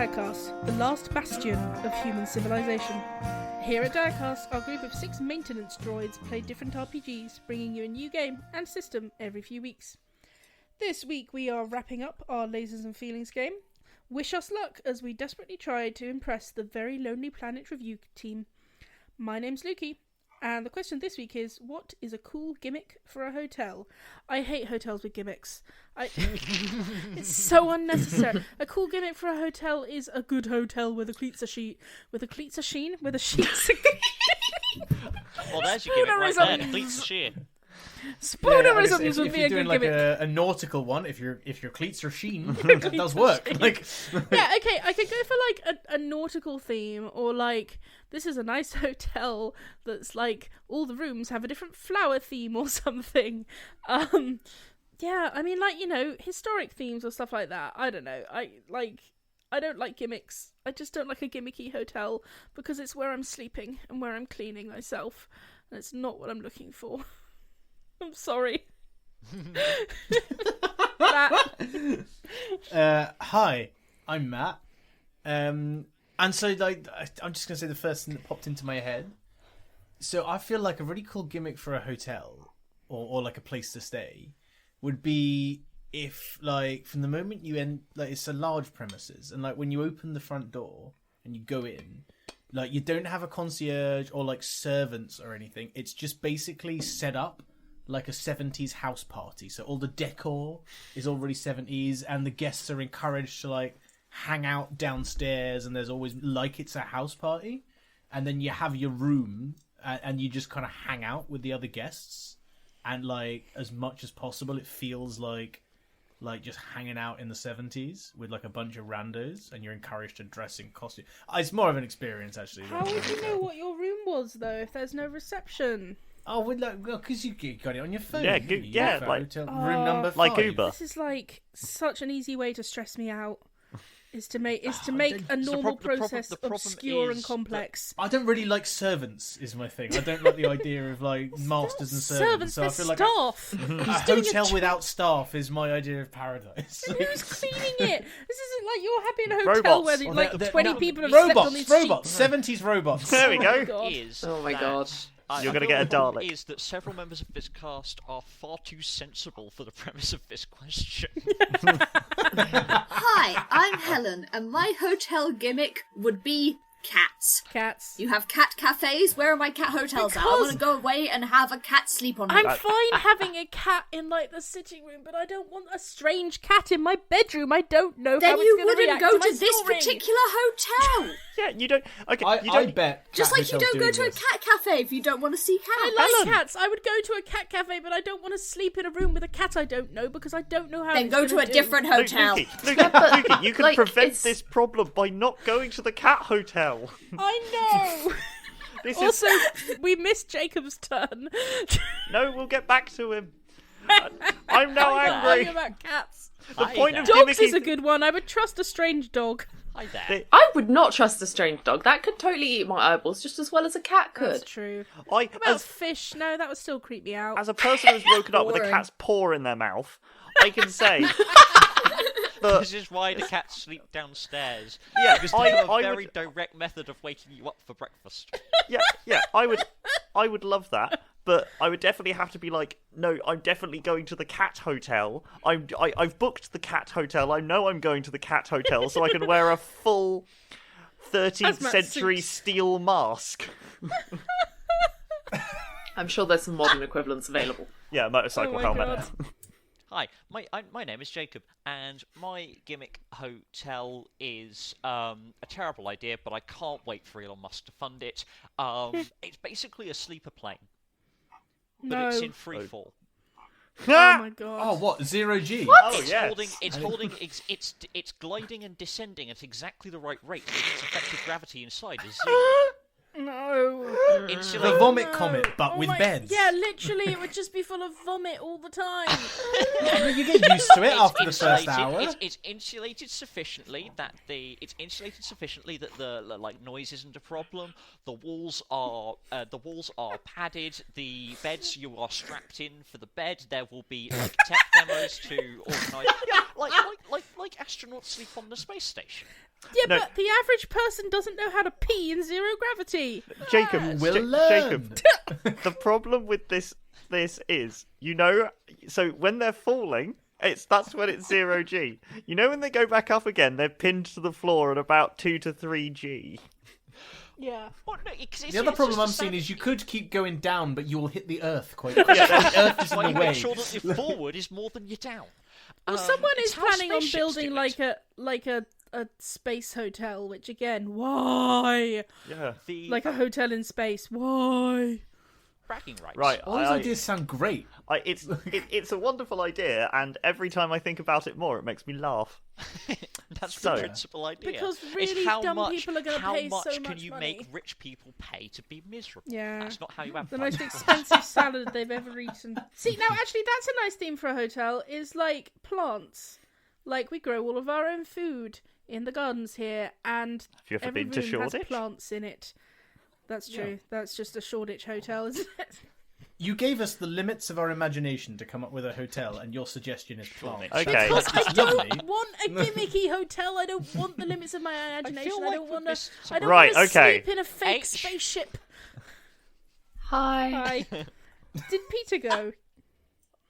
Direcast, the last bastion of human civilization. Here at Direcast, our group of 6 maintenance droids play different RPGs, bringing you a new game and system every few weeks. This week we are wrapping up our Lasers and Feelings game. Wish us luck as we desperately try to impress the Very Lonely Planet review team. My name's Lukey, and the question this week is, what is a cool gimmick for a hotel? I hate hotels with gimmicks. It's so unnecessary. A cool gimmick for a hotel is a good hotel where the cleats are sheets are Well, there's your gimmick right there. The cleats are sheer. Spoonerisms would be a good like gimmick. a nautical one, if your cleats are sheen, that does work. Yeah, okay, I could go for like a nautical theme, or like this is a nice hotel that's like all the rooms have a different flower theme or something. Yeah, I mean, like, you know, historic themes or stuff like that. I don't know. I don't like gimmicks. I just don't like a gimmicky hotel because it's where I'm sleeping and where I'm cleaning myself, and it's not what I'm looking for. I'm sorry. Hi, I'm Matt. And so, like, I'm just going to say the first thing that popped into my head. So I feel like a really cool gimmick for a hotel or like a place to stay would be if, like, from the moment you end, like, it's a large premises, and like when you open the front door and you go in, like, you don't have a concierge or like servants or anything. It's just basically set up like a 70s house party. So all the decor is already 70s, and the guests are encouraged to like hang out downstairs, and there's always like it's a house party, and then you have your room and you just kind of hang out with the other guests, and like as much as possible it feels like just hanging out in the 70s with like a bunch of randos, and you're encouraged to dress in costume. It's more of an experience, actually. How would you know what your room was though if there's no reception? Oh, because you got it on your phone. Yeah, like hotel room number 5. like Uber. This is like such an easy way to stress me out. Is to make a normal process obscure and complex. I don't really like servants. Is my thing. I don't like the idea of like masters and servants. So I feel like staff. a hotel without staff is my idea of paradise. Who's cleaning it? This isn't like you're happy in a hotel Robots. where like 20 people have slept on these robots, sheets. 70s robots. There we go. God. Oh my god. You're going to get a Dalek. Is that several members of this cast are far too sensible for the premise of this question. Hi, I'm Helen, and my hotel gimmick would be cats. Cats. You have cat cafes. Where are my cat hotels at? I want to go away and have a cat sleep on me. I'm fine having a cat in like the sitting room, but I don't want a strange cat in my bedroom. I don't know Then how you it's going to wouldn't react go to to my this snoring. particular hotel. Yeah, you don't. Okay, you I don't. bet. Just cat like you hotels don't go doing to this. a cat cafe if you don't want to see cats. I like cats. I would go to a cat cafe, but I don't want to sleep in a room with a cat I don't know because I don't know how. Then it's go to gonna a do. different hotel. Lukey, you can like, prevent it's- this problem by not going to the cat hotel. I know. This Also, is we missed Jacob's turn. no. We'll get back to him. I'm now Arguing angry. about cats. The point of Dogs gimmicky. is a good one. I would trust a strange dog. Hi there. I would not trust a strange dog. That could totally eat my eyeballs just as well as a cat That's could. true. I, What about as, fish? No, that would still creep me out. as a person who's woken up with a Boring. cat's paw in their mouth, I can say that This is why the cats sleep downstairs. Yeah, Because I- they have a I very would- direct method of waking you up for breakfast. yeah, I would love that, but I would definitely have to be like, no, I'm definitely going to the cat hotel. I've booked the cat hotel. I know I'm going to the cat hotel, so I can wear a full 13th Hazmat century suit. steel mask. I'm sure there's some modern equivalents available. Yeah, motorcycle Oh my helmet. God. Hi, my name is Jacob, and my gimmick hotel is a terrible idea, but I can't wait for Elon Musk to fund it. It's basically a sleeper plane, but No. it's in free fall. Oh my god. Oh, what? 0G? Oh, It's yes. it's gliding and descending at exactly the right rate because its effective gravity inside is zero. No. The Insulated. vomit No. comet, but Oh with my- beds. Yeah, literally, it would just be full of vomit all the time. You get used to it after the first hour. It's insulated sufficiently that the like noise isn't a problem. The walls are padded. The beds you are strapped in for the bed. There will be like tech demos to organise. Yeah, like astronauts sleep on the space station. Yeah, No. but the average person doesn't know how to pee in zero gravity. Jacob, We'll learn. Jacob, the problem with this is, so when they're falling, that's when it's 0G. When they go back up again, they're pinned to the floor at about 2 to 3G. Yeah. Well, no, 'cause The other it's problem just I'm the seeing same- is you could keep going down, but you will hit the earth quite quickly. The earth is Why in you the way. make sure that your forward is more than your down. Well, someone It's is how planning on spaceships building do it. like a space hotel, which again, why? Yeah. Like a hotel in space, why? bragging rights. Right. All those ideas sound great. It's a wonderful idea, and every time I think about it more, it makes me laugh. That's So- the principal idea. Because It's really how dumb much, people are gonna how pay much so can much you money. make rich people pay to be miserable? Yeah. That's not how you have The most expensive salad they've ever eaten. See, now actually, that's a nice theme for a hotel. Is like plants. Like we grow all of our own food in the gardens here, and Have you ever every been to room has Shoreditch? plants in it. That's true. That's just a Shoreditch hotel, isn't it? You gave us the limits of our imagination to come up with a hotel, and your suggestion is plants. Shoreditch. Okay. Because I It's lovely. don't want a gimmicky hotel. I don't want the limits of my imagination. I like don't with want this- to. I don't Right, want to okay. sleep in a fake H. spaceship. Hi. Hi. Did Peter go?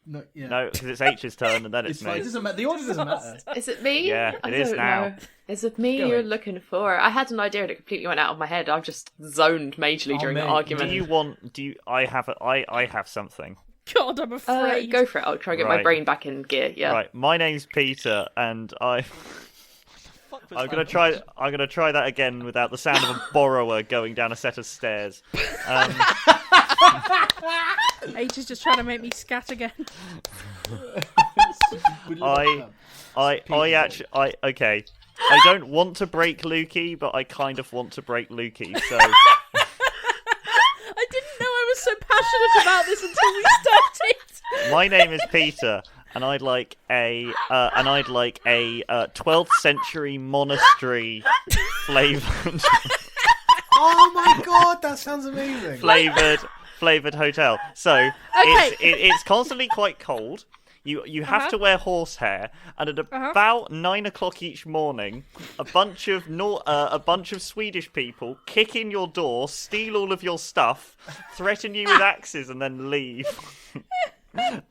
No, yeah. No, because it's H's turn, and then It's it's fine. It me. doesn't matter. The order doesn't matter. Is it me? Yeah, I it is don't now. know. Is it me Go you're on. looking for? I had an idea and it completely went out of my head. I've just zoned majorly Oh, during the mate. argument. I have something. God, I'm afraid. Go for it. I'll try and get my Right. brain back in gear. Yeah. Right, my name's Peter, and Fuck was I'm gonna that? try that again without the sound of a borrower going down a set of stairs. H is just trying to make me scat again. Okay. I don't want to break Lukey, but I kind of want to break Lukey. So I didn't know I was so passionate about this until we started. my name is Peter, and I'd like a 12th century monastery flavored Oh my god, that sounds amazing. flavored hotel. So it's constantly quite cold. You have to wear horsehair, and at about 9 o'clock each morning, a bunch of Swedish people kick in your door, steal all of your stuff, threaten you with axes, and then leave. I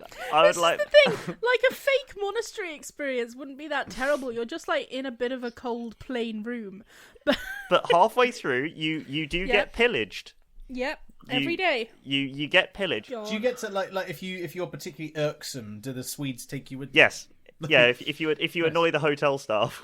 would like. The thing, like a fake monastery experience wouldn't be that terrible. You're just like in a bit of a cold, plain room. But halfway through, you do get pillaged. Yep, every day. You get pillaged. God. Do you get to like if you're particularly irksome, do the Swedes take you with? Yes. Yeah. If you annoy the hotel staff,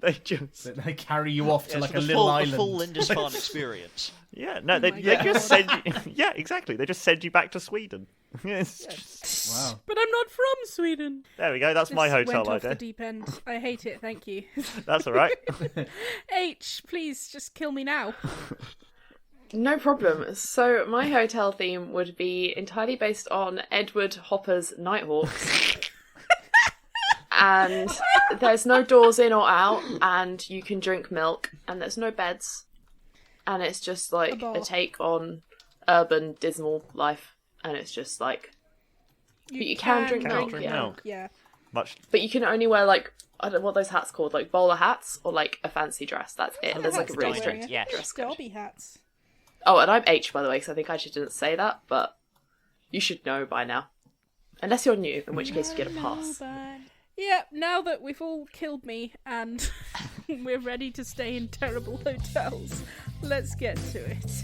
they just They carry you off to Yeah, like so a the little full, island. The full Lindisfarne experience. yeah no Oh they my just God. send you yeah exactly they just send you back to Sweden. It's just- Wow. But I'm not from Sweden. there we go. That's my This hotel went off the idea. deep end. I hate it. Thank you. That's all right. H, please just kill me now. No problem. So my hotel theme would be entirely based on Edward Hopper's Nighthawks. And there's no doors in or out, and you can drink milk, and there's no beds. And it's just like bar. a take on urban, dismal life. And it's just like, you can drink milk, drink yeah. milk. Yeah. Much. But you can only wear like, I don't know what those hats called, like bowler hats or like a fancy dress. That's it. There's like a really Diamond, strict yes. dress code. Derby hats. Oh, and I'm H, by the way, because I think I actually didn't say that, but you should know by now. Unless you're new, in which case you get a pass. Yeah, now that we've all killed me and we're ready to stay in terrible hotels, let's get to it.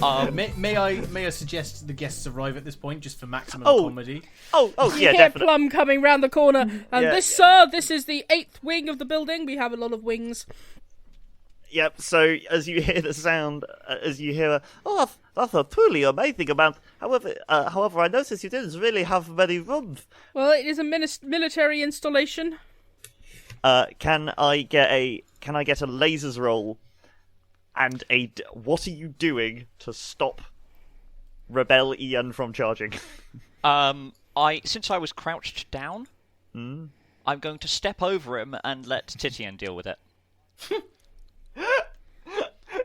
May I suggest the guests arrive at this point just for maximum Oh. comedy? Oh You yeah, hear definitely. Plum coming round the corner, and Yeah, sir, this is the 8th wing of the building. We have a lot of wings. Yep. So as you hear the sound, that's a truly amazing amount. However, I noticed you didn't really have many rooms. Well, it is a military installation. Can I get a lasers roll and what are you doing to stop Rebel Ian from charging? Since I was crouched down, I'm going to step over him and let Titian deal with it.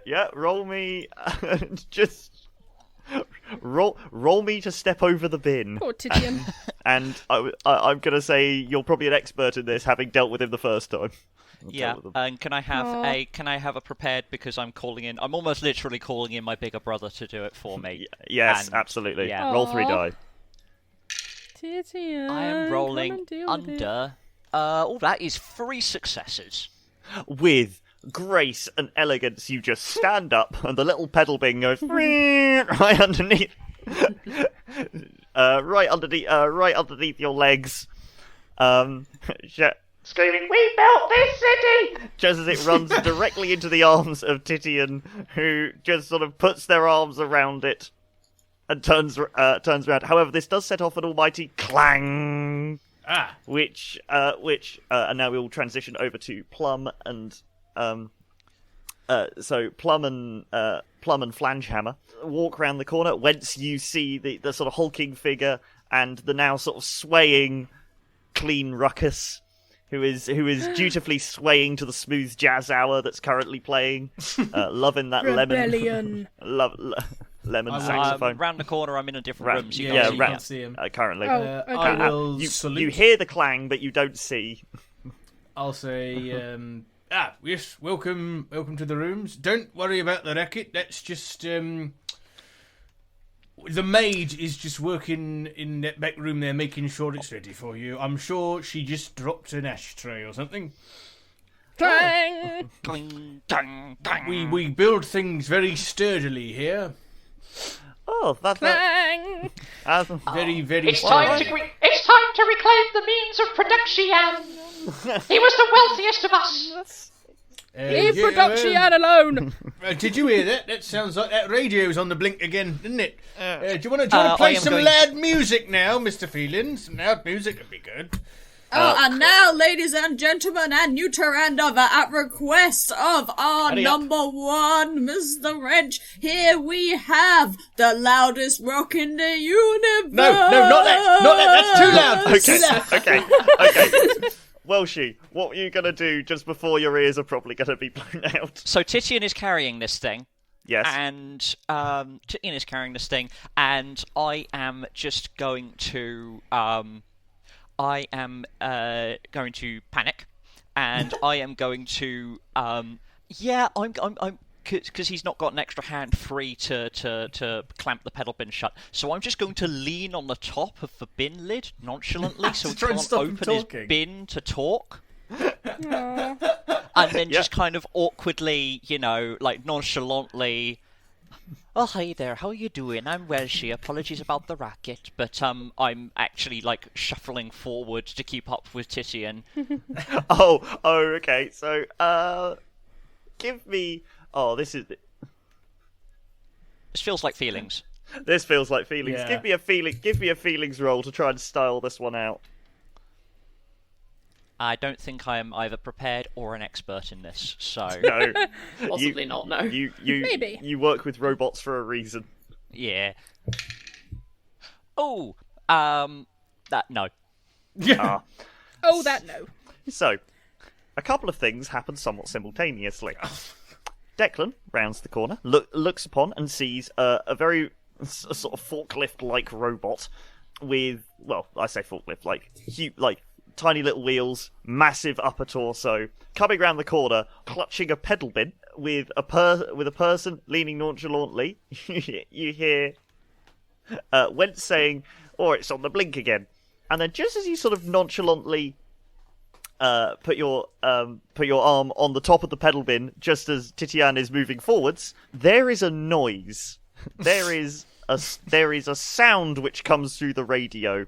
Yeah, roll me just Roll me to step over the bin. Poor Titian. And I'm going to say you're probably an expert in this, having dealt with him the first time. Yeah, and can I have a prepared, because I'm almost literally calling in my bigger brother to do it for me. Yes, and, absolutely. Yeah. Roll 3 die. Titian, I am rolling come and deal with it. under. That is 3 successes. With grace and elegance, you just stand up, and the little pedal bin goes right underneath, right underneath your legs. Screaming, "We built this city!" Just as it runs directly into the arms of Titian, who just sort of puts their arms around it and turns around. However, this does set off an almighty clang, which and now we will transition over to Plum and so Plum and Flangehammer walk around the corner, whence you see the sort of hulking figure and the now sort of swaying Clean Ruckus, who is dutifully swaying to the smooth jazz hour that's currently playing, loving that Rebellion. lemon saxophone. Round the corner, I'm in a different room, so you Yeah, can't can't see see him. Currently. Oh, okay. I will You salute. hear the clang, but you don't see. I'll say, yes, welcome to the rooms. Don't worry about the racket. That's just, the maid is just working in that back room there, making sure it's ready for you. I'm sure she just dropped an ashtray or something. Clang! Cling, dang, dang. We build things very sturdily here. Oh, that's Clang! Very, very It's time sturdy. it's time to reclaim the means of production. He was the wealthiest of us. Leave production alone! Did you hear that? That sounds like that radio's on the blink again, didn't it? Do you want to I play am some going- loud music now, Mr. Feelings? Some loud music would be good. And now, ladies and gentlemen, and New Tarandova, at request of our Hurry up. number one, Mr. Wrench, here we have the loudest rock in the universe. No, not that. That's too loud. okay. Welshie, what were you going to do just before your ears are probably going to be blown out? So Titian is carrying this thing. Yes. And Titian is carrying this thing, and I am just going to going to panic, and I am going to I'm because he's not got an extra hand free to clamp the pedal bin shut. So I'm just going to lean on the top of the bin lid nonchalantly, so he Try and can't stop him open his talking. bin to talk. And then just kind of awkwardly, like nonchalantly. Oh, hi there, how are you doing? I'm Welshie, apologies about the racket, but I'm actually, like, shuffling forward to keep up with Titian. Oh, okay. So, give me... Oh, This feels like feelings. This feels like feelings. Yeah. Give me a feelings roll to try and style this one out. I don't think I am either prepared or an expert in this, so... No. Possibly not, no. Maybe. You work with robots for a reason. Yeah. Oh, no. Ah. Oh, that no. So, a couple of things happen somewhat simultaneously. Declan rounds the corner, looks upon and sees a very sort of forklift-like robot with, well, I say forklift, like tiny little wheels, massive upper torso, coming round the corner, clutching a pedal bin with a person leaning nonchalantly. You hear Wentz saying, "Oh, it's on the blink again," and then just as you sort of nonchalantly put your arm on the top of the pedal bin, just as Titian is moving forwards, there is a noise. There is a sound which comes through the radio.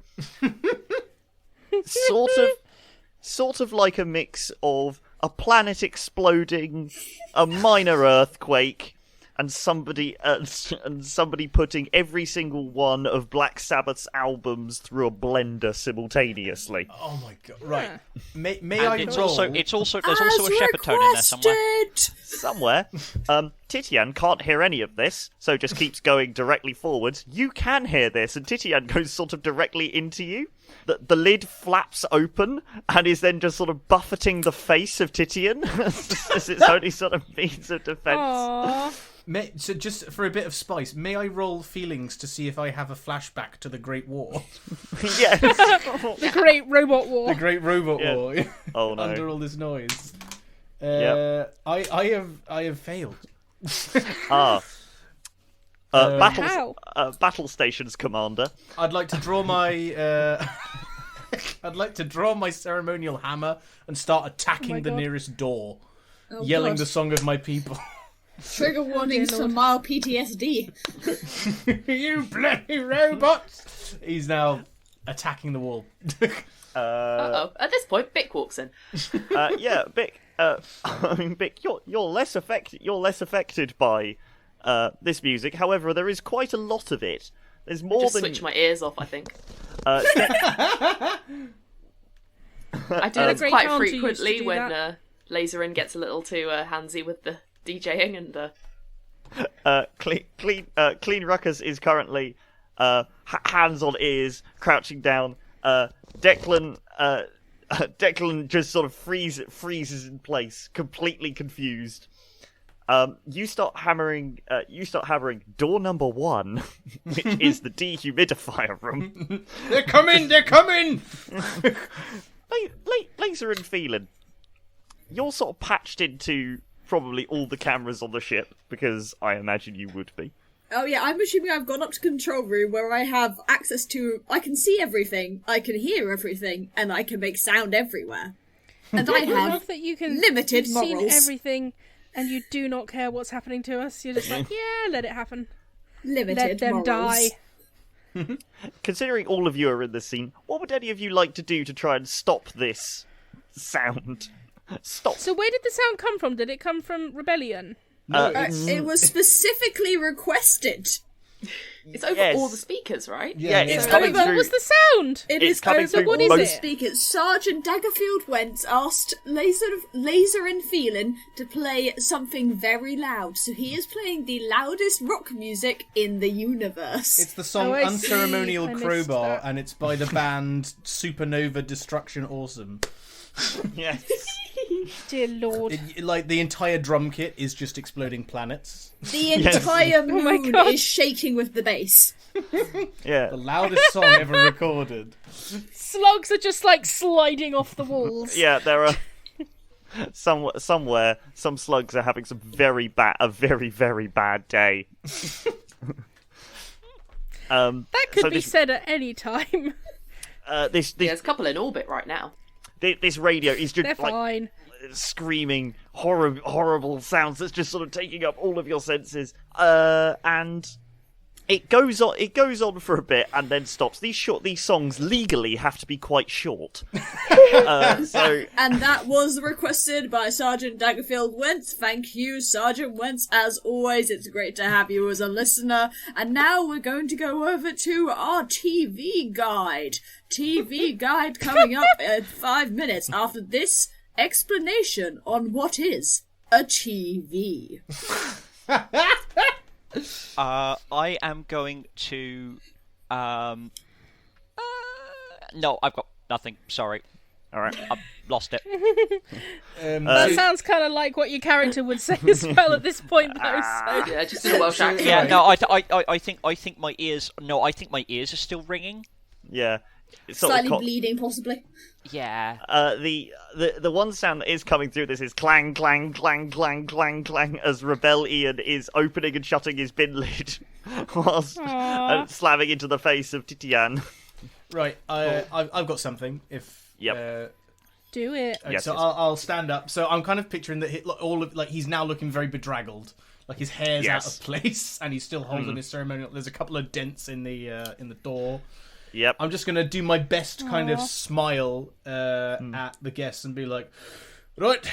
Sort of like a mix of a planet exploding, a minor earthquake, and somebody putting every single one of Black Sabbath's albums through a blender simultaneously. Oh my god! Right, may And I it's roll? also there's also a shepherd tone in there somewhere. Titian can't hear any of this, so just keeps going directly forwards. You can hear this, and Titian goes sort of directly into you. The lid flaps open and is then just sort of buffeting the face of Titian as its only sort of means of defence. Aww. So just for a bit of spice, may I roll feelings to see if I have a flashback to the Great War? Yes. The Great Robot War. The Great Robot Yeah. War. Oh no. Under all this noise. Yep. I have failed. Ah. How? Battle stations commander. I'd like to draw my I'd like to draw my ceremonial hammer and start attacking the God. nearest door, Oh, yelling God. the song of my people. Trigger warnings for Lord. mild PTSD. You bloody robots! He's now attacking the wall. Uh-oh. At this point, Bick walks in. Yeah, Bick. I mean, Bick, you're less affected by this music. However, there is quite a lot of it. There's more Just than. switch my ears off, I think. Uh, I do The this great quite Counter used to frequently do when that. Laserin gets a little too handsy with the DJing and Clean Ruckus is currently hands on ears, crouching down. Declan just sort of freezes in place, completely confused. You start hammering door number 1, which is the dehumidifier room. They're coming! They're coming! Laser and Phelan, you're sort of patched into probably all the cameras on the ship, because I imagine you would be. Oh yeah, I'm assuming I've gone up to control room where I have access to... I can see everything, I can hear everything, and I can make sound everywhere. And I I have love that you can. limited You've seen morals. everything, and you do not care what's happening to us. You're just like, yeah, let it happen. Limited Let them morals. die. Considering all of you are in this scene, what would any of you like to do to try and stop this sound? Stop. So where did the sound come from? Did it come from Rebellion? It was specifically requested. it's over Yes. all the speakers, right? Yeah, it's So coming what through. was the sound? It It's is coming over through what all is the it? speakers. Sergeant Daggerfield Wentz asked Laser and Phelan to play something very loud, so he is playing the loudest rock music in the universe. It's the song Oh, I see. Unceremonial I missed Crowbar, that. and it's by the band Supernova Destruction Awesome. Yes. Dear Lord. Like, the entire drum kit is just exploding planets. The entire my moon God. is shaking with the bass. Yeah. The loudest song ever recorded. Slugs are just like sliding off the walls. Yeah, there are somewhere some slugs are having a very very bad day. That could so be this, said at any time. this There's a couple in orbit right now. this radio is just They're like fine. screaming horrible sounds that's just sort of taking up all of your senses. And it goes on for a bit and then stops. These songs legally have to be quite short. So And that was requested by Sergeant Daggerfield Wentz. Thank you, Sergeant Wentz. As always, it's great to have you as a listener. And now we're going to go over to our TV guide. TV guide coming up in 5 minutes after this explanation on what is a TV. I am going to. No, I've got nothing. Sorry. all right. I've lost it. That sounds kind of like what your character would say as well at this point, though. So. Yeah, just in a Welsh accent. Yeah, no, I think my ears. No, I think my ears are still ringing. Yeah. It's sort of Slightly bleeding, possibly. Yeah. The one sound that is coming through this is clang, clang, clang, clang, clang, clang, as Rebel Ian is opening and shutting his bin lid whilst slamming into the face of Titian. Right, I've got something. If Yep. Do it. Yes, so yes. I'll stand up. So I'm kind of picturing that he's now looking very bedraggled, like his hair's out Yes. of place, and he's still holding his ceremonial. There's a couple of dents in the door. Yep. I'm just gonna do my best kind of smile at the guests and be like, right,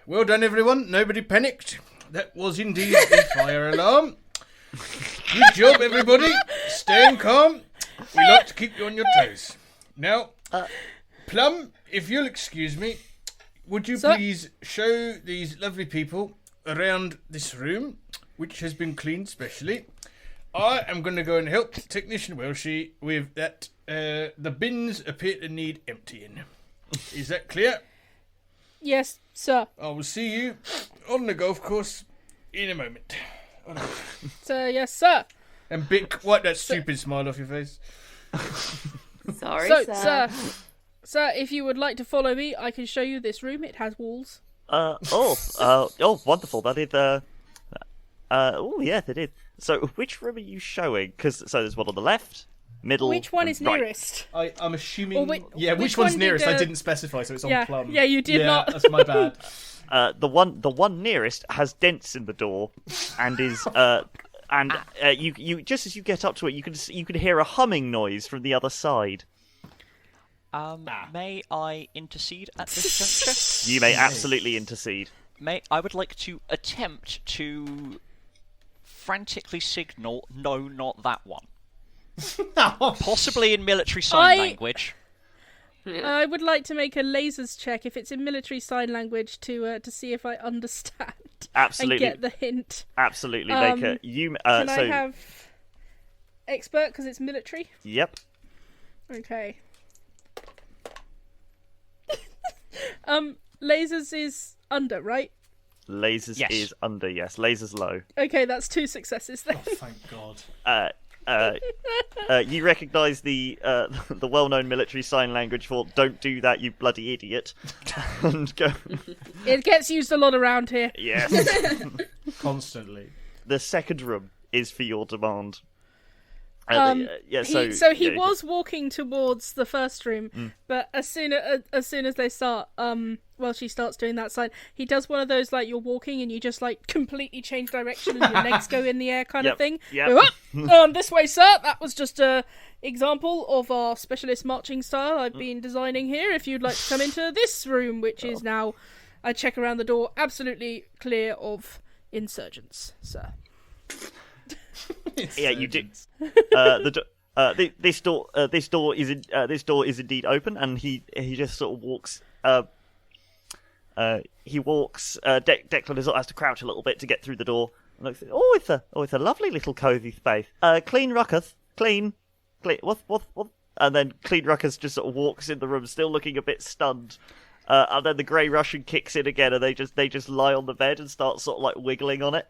well done everyone. Nobody panicked. That was indeed a fire alarm. Good job everybody. Staying calm. We like to keep you on your toes. Now, Plum, if you'll excuse me, would you Sir? please show these lovely people around this room, which has been cleaned specially. I am going to go and help Technician Welshie with that. The bins appear to need emptying. Is that clear? Yes, sir. I will see you on the golf course in a moment. So yes, sir. And Bic, wipe that stupid smile off your face. Sorry, So, sir. sir, if you would like to follow me, I can show you this room. It has walls. Wonderful. That is, yes, it is. So, which room are you showing? Because there's one on the left, middle. Which one is right. nearest? I'm assuming. Or which one's one nearest? did, I didn't specify, so it's on Yeah, plum. yeah, you did not. That's my bad. The one nearest has dents in the door, and is you just as you get up to it, you can hear a humming noise from the other side. May I intercede at this juncture? You may absolutely intercede. I would like to attempt to frantically signal, no, not that one. Possibly in military sign language. I would like to make a lasers check if it's in military sign language to see if I understand. Absolutely. And get the hint. Absolutely, make a you. Can I have expert because it's military? Yep. Okay. Lasers is under, right? Lasers Yes. is under. Yes, lasers low. Okay, that's 2 successes then. Oh, thank God. You recognise the well-known military sign language for "Don't do that, you bloody idiot," and go. It gets used a lot around here. Yes. Constantly. The second room is for your demand. He was walking towards the first room, but as soon as they start, she starts doing that sign. He does one of those like you're walking and you just like completely change direction and your legs go in the air kind of thing. Yep. Go up, this way, sir. That was just a example of our specialist marching style I've been designing here. If you'd like to come into this room, which is now, I check around the door, absolutely clear of insurgents, sir. Yeah, you did. This door is indeed open, and he just sort of walks. Declan has to crouch a little bit to get through the door. And looks. It's a lovely little cozy space. Clean ruckus, clean. What? And then clean ruckus just sort of walks in the room, still looking a bit stunned. And then the Grey Russian kicks in again, and they just lie on the bed and start sort of like wiggling on it.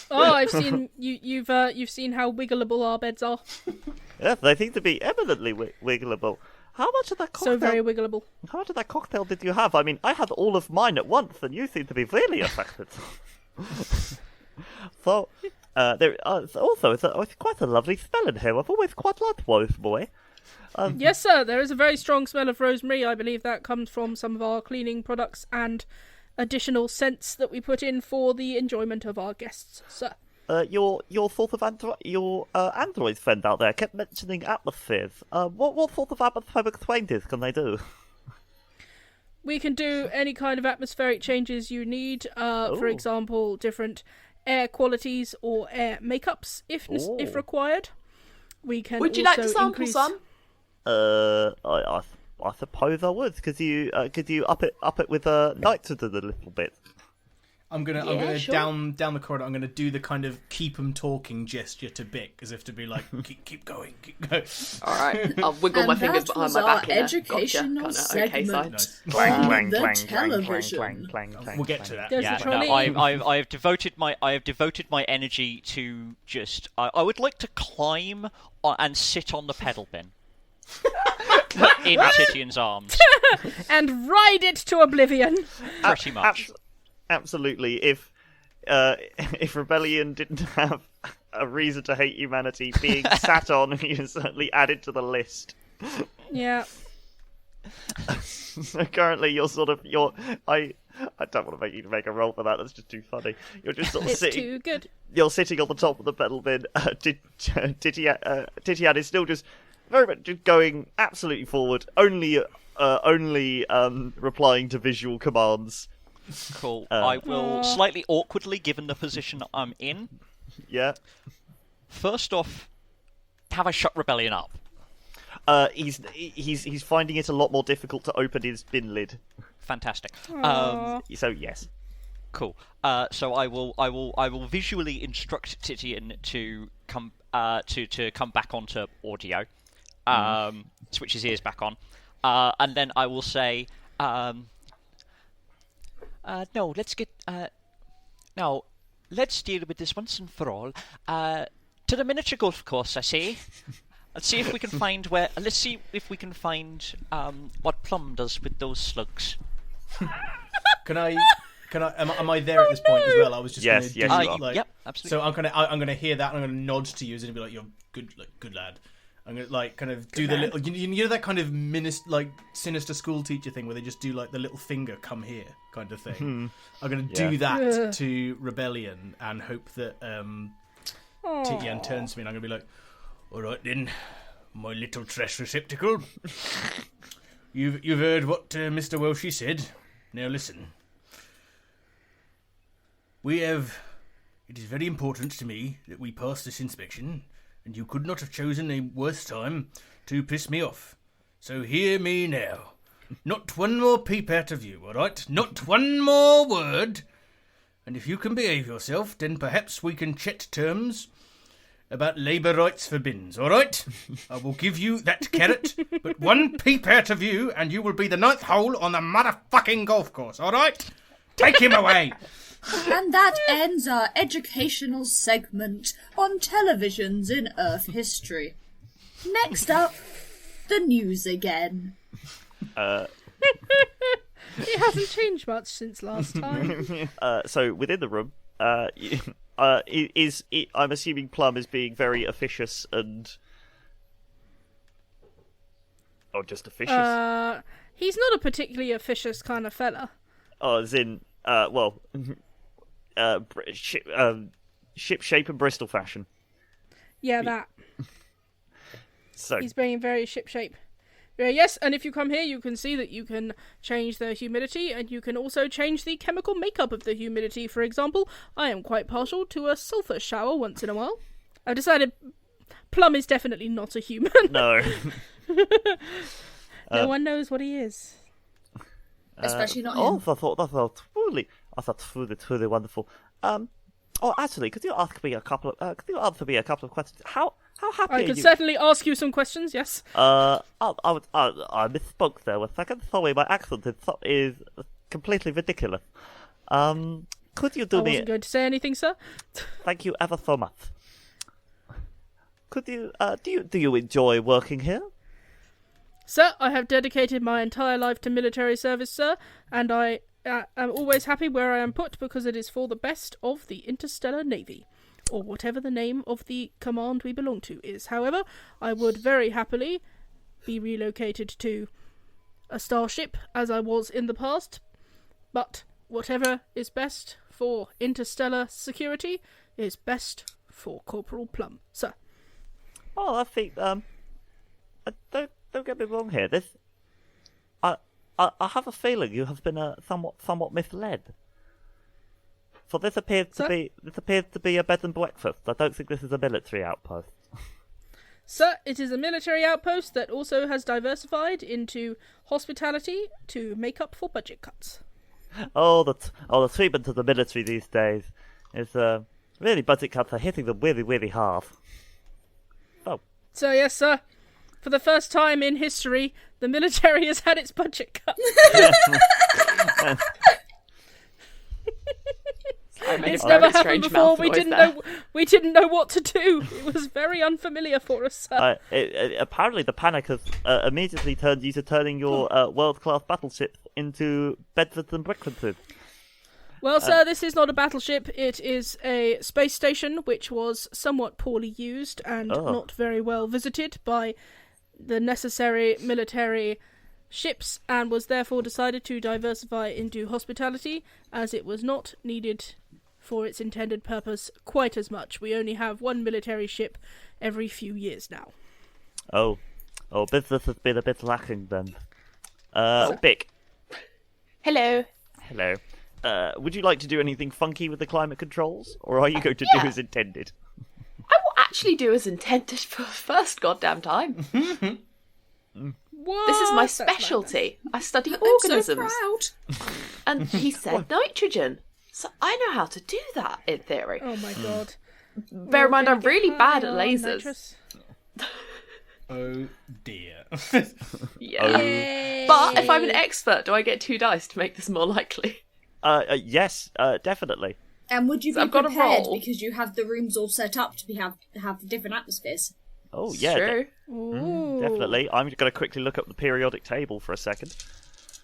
Oh, I've seen you've seen how wiggleable our beds are. Yes, they seem to be eminently wiggleable. How much of that cocktail? So very wiggleable. How much of that cocktail did you have? I mean, I had all of mine at once, and you seem to be really affected. So, it's quite a lovely smell in here. I've always quite liked rosemary. Yes, sir. There is a very strong smell of rosemary. I believe that comes from some of our cleaning products and additional scents that we put in for the enjoyment of our guests, sir. Your sort of android friend out there kept mentioning atmospheres. What sort of atmospheric changes can they do? We can do any kind of atmospheric changes you need. For example, different air qualities or air makeups, if required. We can. Would you also like to sample increase... some? I suppose I would. Could you up it with nitrogen a little bit? I'm gonna sure. down the corridor. I'm gonna do the kind of keep 'em talking gesture to Bic, as if to be like, keep going. All right, I'll wiggle my And fingers that behind was my back our in a educational gotcha kind of okay side. Nice. Clang, clang, The clang, television. clang, clang, clang, We'll get to that. There's Yeah, the no, trolley. I have devoted my energy to just. I would like to climb and sit on the pedal bin. In Titian's arms, and ride it to oblivion. pretty much. Absolutely. If Rebellion didn't have a reason to hate humanity, being sat on, he is certainly added to the list. Yeah. So currently, I don't want to make you make a roll for that. That's just too funny. You're just sort of It's sitting. too good. You're sitting on the top of the pedal bin. Titian is still just very much just going absolutely forward. Only replying to visual commands. Cool. I will slightly awkwardly, given the position I'm in. Yeah. First off, have I shut Rebellion up? He's finding it a lot more difficult to open his bin lid. Fantastic. So yes. Cool. So I will visually instruct Titian to come to come back onto audio. Switch his ears back on, and then I will say, "No, let's get no. let's deal with this once and for all. To the miniature golf course, I say. Let's see if we can find what Plum does with those slugs. Can I? Am I there at this point as well? I was just Yes, gonna yes, do, you are. like, Yep, absolutely. So I'm gonna hear that and I'm gonna nod to you and be like, "You're good lad." I'm gonna like kind of do the little, you know that kind of sinister school teacher thing where they just do like the little finger come here kind of thing. I'm gonna do that to Rebellion and hope that Titian turns to me and I'm gonna be like, "All right then, my little trash receptacle. You've heard what Mr. Welshie said. Now listen. It is very important to me that we pass this inspection, and you could not have chosen a worse time to piss me off. So hear me now. Not one more peep out of you, all right? Not one more word. And if you can behave yourself, then perhaps we can chat terms about labour rights for bins, all right? I will give you that carrot, but one peep out of you, and you will be the 9th hole on the motherfucking golf course, all right? Take him away." And that ends our educational segment on televisions in Earth history. Next up, the news again. It hasn't changed much since last time. So within the room, I'm assuming Plum is being very officious and... Oh, just officious? He's not a particularly officious kind of fella. Oh, as in, ship shape and Bristol fashion. Yeah, that. So He's being very shipshape. Yes, and if you come here, you can see that you can change the humidity, and you can also change the chemical makeup of the humidity. For example, I am quite partial to a sulphur shower once in a while. I've decided Plum is definitely not a human. no. No one knows what he is. Especially not Oh, him. I thought truly wonderful. Actually, could you ask me a couple of questions? How happy I are can you? certainly ask you some questions, yes. I misspoke there 1 second. Sorry, my accent is completely ridiculous. Could you I do me? wasn't going to say anything, sir. Thank you ever so much. Could you? Do you enjoy working here? Sir, I have dedicated my entire life to military service, sir, and I am always happy where I am put because it is for the best of the interstellar navy, or whatever the name of the command we belong to is. However, I would very happily be relocated to a starship, as I was in the past, but whatever is best for interstellar security is best for Corporal Plum, sir. Oh, I think don't get me wrong here. I have a feeling you have been somewhat misled. For this appears to be a bed and breakfast. I don't think this is a military outpost. Sir, it is a military outpost that also has diversified into hospitality to make up for budget cuts. The treatment of the military these days is really budget cuts are hitting them really, really hard. Oh. So yes, sir. For the first time in history, the military has had its budget cut. It's never happened before. We didn't know what to do. It was very unfamiliar for us, sir. Apparently, the panic has immediately turned you to turning your world-class battleships into bedfords and breakfasts. Well, sir, this is not a battleship. It is a space station, which was somewhat poorly used and not very well visited by the necessary military ships, and was therefore decided to diversify into hospitality, as it was not needed for its intended purpose quite as much. We only have one military ship every few years now. Oh, business has been a bit lacking then. Bick. Hello. Hello. Would you like to do anything funky with the climate controls, or are you going to do as intended? I will actually do as intended for the first goddamn time. What? This is my That's specialty. I study I'm organisms. so proud. And he said nitrogen. So I know how to do that, in theory. Oh my god. Bear in mind, I'm really bad at lasers. Nitrous. Oh dear. Yeah. Yay. But if I'm an expert, do I get 2 dice to make this more likely? Yes, definitely. And would you So be I've got a prepared roll. because you have the rooms all set up to have different atmospheres? Oh, yeah. True. Ooh. Definitely. I'm going to quickly look up the periodic table for a second.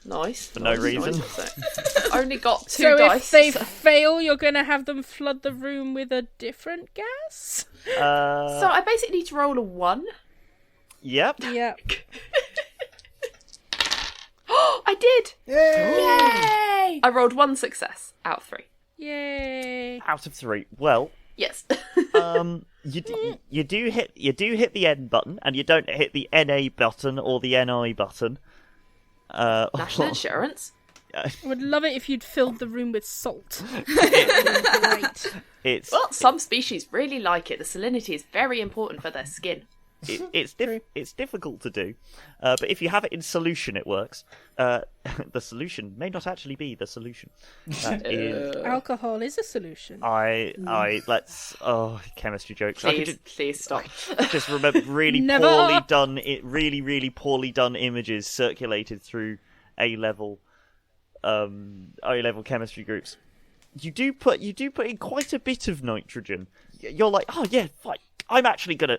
Nice. For no reason. Nice. Only got 2 So dice. if they fail, you're going to have them flood the room with a different gas? So I basically need to roll a 1. Yep. Yep. I did! Yay! I rolled 1 success out of 3. Yay. Out of 3. Well, Yes. you do hit the N button, and you don't hit the NA button or the NI button. National insurance. I would love it if you'd filled the room with salt. Great. It's Well, some species really like it. The salinity is very important for their skin. it's difficult to do, but if you have it in solution, it works. The solution may not actually be the solution. That is, Alcohol is a solution. chemistry jokes. I could Please stop. just remember really Never. really poorly done images circulated through A-level chemistry groups. You do put in quite a bit of nitrogen. You're like, oh yeah, fine. I'm actually gonna.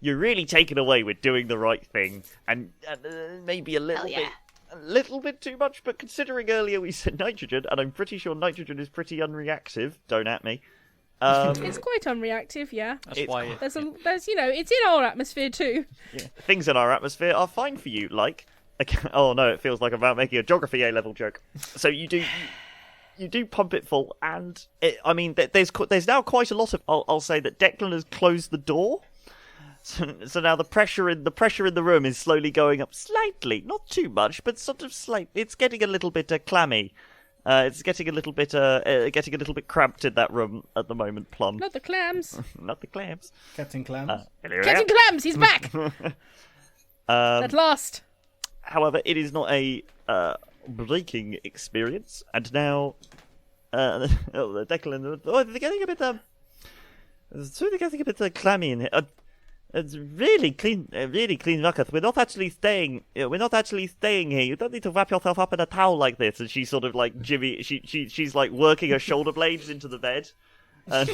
You're really taken away with doing the right thing, and maybe a little bit too much. But considering earlier we said nitrogen, and I'm pretty sure nitrogen is pretty unreactive. Don't at me. It's quite unreactive, yeah. That's why. There's it's in our atmosphere too. Yeah. Things in our atmosphere are fine for you, like. Oh no, it feels like I'm about making a geography A-level joke. So you do pump it full, and there's now quite a lot of. I'll say that Declan has closed the door, so now the pressure in the room is slowly going up slightly, not too much, but sort of slight. It's getting a little bit clammy. It's getting a little bit cramped in that room at the moment. Plum, Not the clams. not the clams. Captain Clams. Captain Clams, he's back! At last. However, it is not a breaking experience, and now Declan. They're getting a bit. They're getting a bit clammy in here. It's really clean ruckus. We're not actually staying. We're not actually staying here. You don't need to wrap yourself up in a towel like this. And she's sort of like Jimmy. She's like working her shoulder blades into the bed. And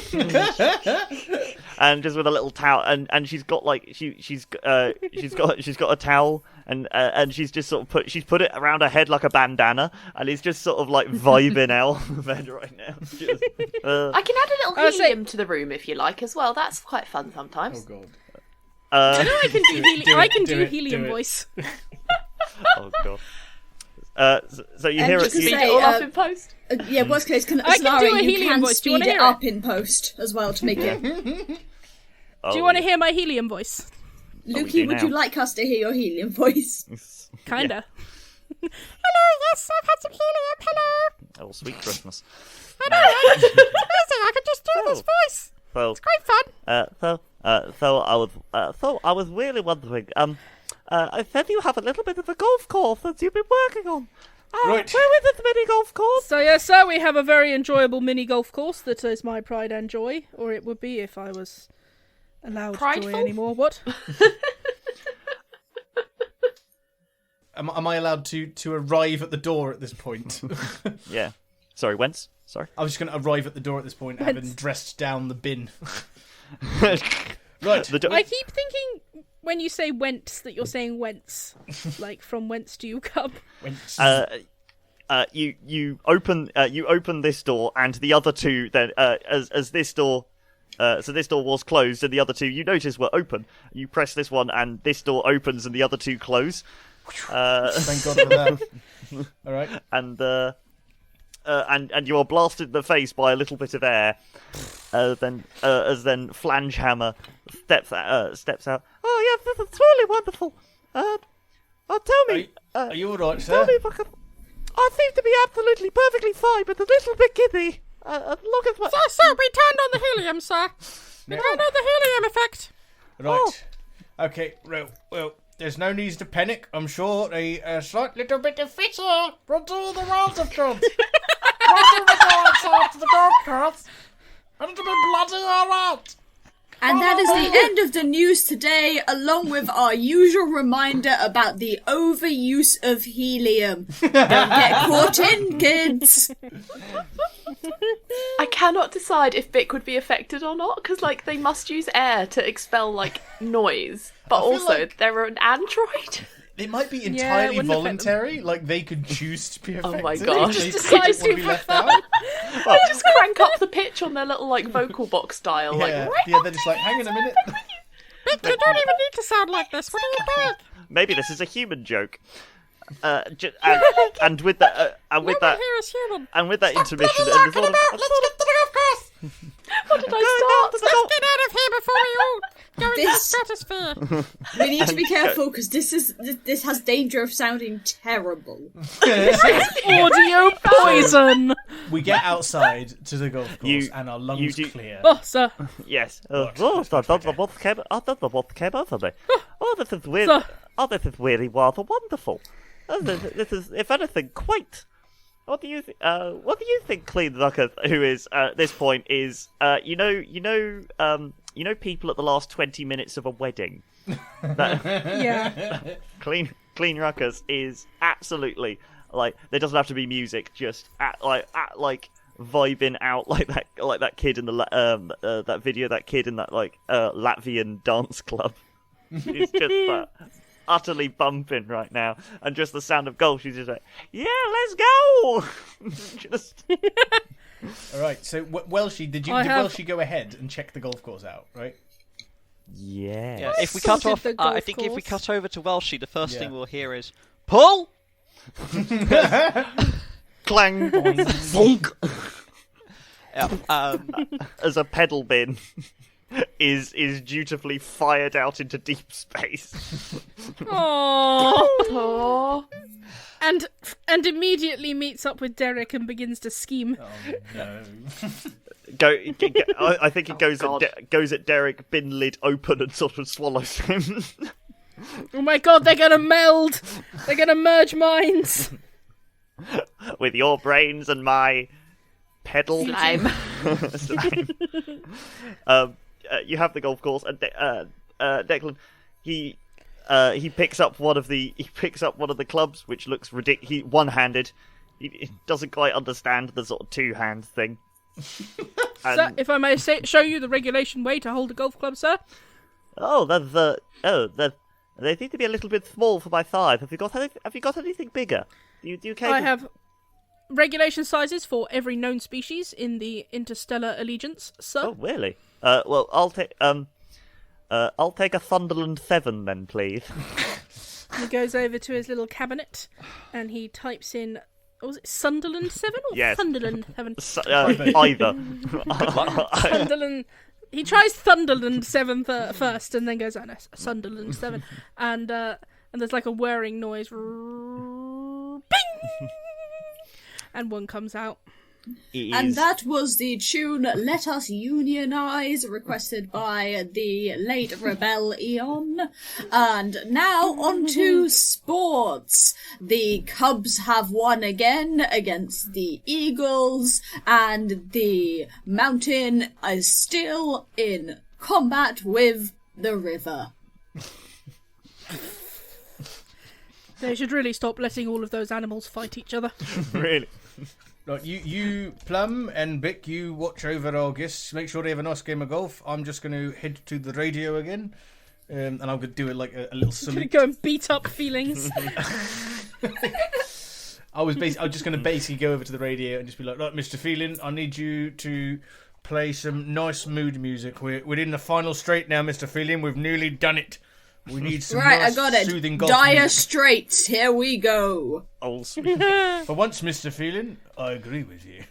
just with a little towel, and she's got like she's got a towel, and she's just sort of put it around her head like a bandana, and it's just sort of like vibing out on the bed right now. Just, I can add a little helium to the room if you like as well. That's quite fun sometimes. Oh god. I know I can do it, helium do it. voice. Oh god. So you hear it. just to Speed say, it all up in post. Yeah, worst case I can scenario, do a you helium can voice. Do you speed wanna it hear up in post as well to make it. Do you want to hear my helium voice? Lukey, would now. you like us to hear your helium voice? Kinda. Hello, yes, I've had some helium, hello. Oh, sweet Christmas. I know, right? It's amazing, I can just do this voice. So, It's great fun. so I was really wondering. I said you have a little bit of a golf course that you've been working on. Right. Where is this mini golf course? So yes, sir, we have a very enjoyable mini golf course that is my pride and joy, or it would be if I was allowed Prideful? joy anymore. What? Am I allowed to arrive at the door at this point? Yeah. Sorry, whence? Sorry. I was just going to arrive at the door at this point, Whence? having dressed down the bin. Right. I keep thinking when you say whence that you're saying whence, like from whence do you come? You open this door, and the other two then as this door. So this door was closed, and the other two you notice were open. You press this one, and this door opens, and the other two close. Thank God for that. All right. And you are blasted in the face by a little bit of air. As then Flangehammer steps out. Oh yes, this is truly wonderful. Tell me. Are you all right, Tell sir? me if I can. I seem to be absolutely perfectly fine, but a little bit giddy. Look at my. Sir, we turned on the helium, sir. We turned on the helium effect. Right. Okay. Well, there's no need to panic. I'm sure a slight little bit of fitter will do the rounds of jobs. Right in the door outside to the golf course. And it'll be bloody alright. And that is the end of the news today, along with our usual reminder about the overuse of helium. Don't get caught in, kids. I cannot decide if Bic would be affected or not, because, like, they must use air to expel, like, noise. But feel also, like- they're an android. It might be it entirely wouldn't affect voluntary. Like they could choose to be affected. Oh my gosh. They Just don't decide want to be to left be out. They just crank up the pitch on their little, like, vocal box style. Yeah, Like, yeah, they're just like, hang on a minute. You don't even need to sound like this. What are you doing? Maybe this is a human joke. And with that, and with that, Here is human. and with that intermission, and sort of, what did I start? Let's get out of here before we all go into the This- stratosphere. We need to be careful because this has danger of sounding terrible. Audio poison. We get outside to the golf course You- and our you lungs do- clear. Oh, sir. yes. What came over me? Oh, this is weird. So- Oh, this is really rather wonderful. This is, if anything, quaint. What do you think, Clean Ruckus, who is at this point is you know people at the last 20 minutes of a wedding. Yeah. Clean Ruckus is absolutely like there doesn't have to be music, just like vibing out like that kid in the that video, that kid in that like Latvian dance club. He's just utterly bumping right now, and just the sound of golf. She's just like, yeah, let's go. Just All right. So, Welshie, did Welshie go ahead and check the golf course out? Right. yeah. Yeah, if we So cut did off, the I golf think if we course. cut over to Welshie, the first Yeah. thing we'll hear is pull. Clang, bonk, Yeah, as a pedal bin is dutifully fired out into deep space. Aww. Oh, And immediately meets up with Derek and begins to scheme. Oh no. I think it goes God. goes at Derek, bin lid open, and sort of swallows him. Oh my god, they're gonna meld! They're gonna merge minds! With your brains and my pedal. slime. Slime. You have the golf course, and Declan, he picks up one of the clubs, which looks ridiculous. One-handed. He doesn't quite understand the sort of two-hand thing. Sir, if I may show you the regulation way to hold a golf club, sir. They seem to be a little bit small for my size. Have you got anything bigger? Do you care? I have regulation sizes for every known species in the Interstellar Allegiance, sir. Oh, really? Well, I'll take a Sunderland 7 then, please. He goes over to his little cabinet and he types in. Was it Sunderland 7 or Yes. Sunderland 7? Either. Sunderland. He tries Thunderland 7 first and then goes, oh no, Sunderland 7. And there's like a whirring noise. Bing! And one comes out. And that was the tune Let Us Unionize, requested by the late Rebel Eon. And now on to sports. The Cubs have won again against the Eagles, and the Mountain is still in combat with the river. They should really stop letting all of those animals fight each other. Really. Right, you Plum and Bic, you watch over our guests. Make sure they have a nice game of golf. I'm just going to head to the radio again, and I'm going to do it like a little Gonna salute. go and beat up feelings. I was just going to basically go over to the radio and just be like, right, Mr. Feeling, I need you to play some nice mood music. We're in the final straight now, Mr. Feeling. We've nearly done it. We need some Right, nice, I got it. soothing golf Dire music. Straits, here we go. Oh, sweet. For once, Mr. Feeling, I agree with you.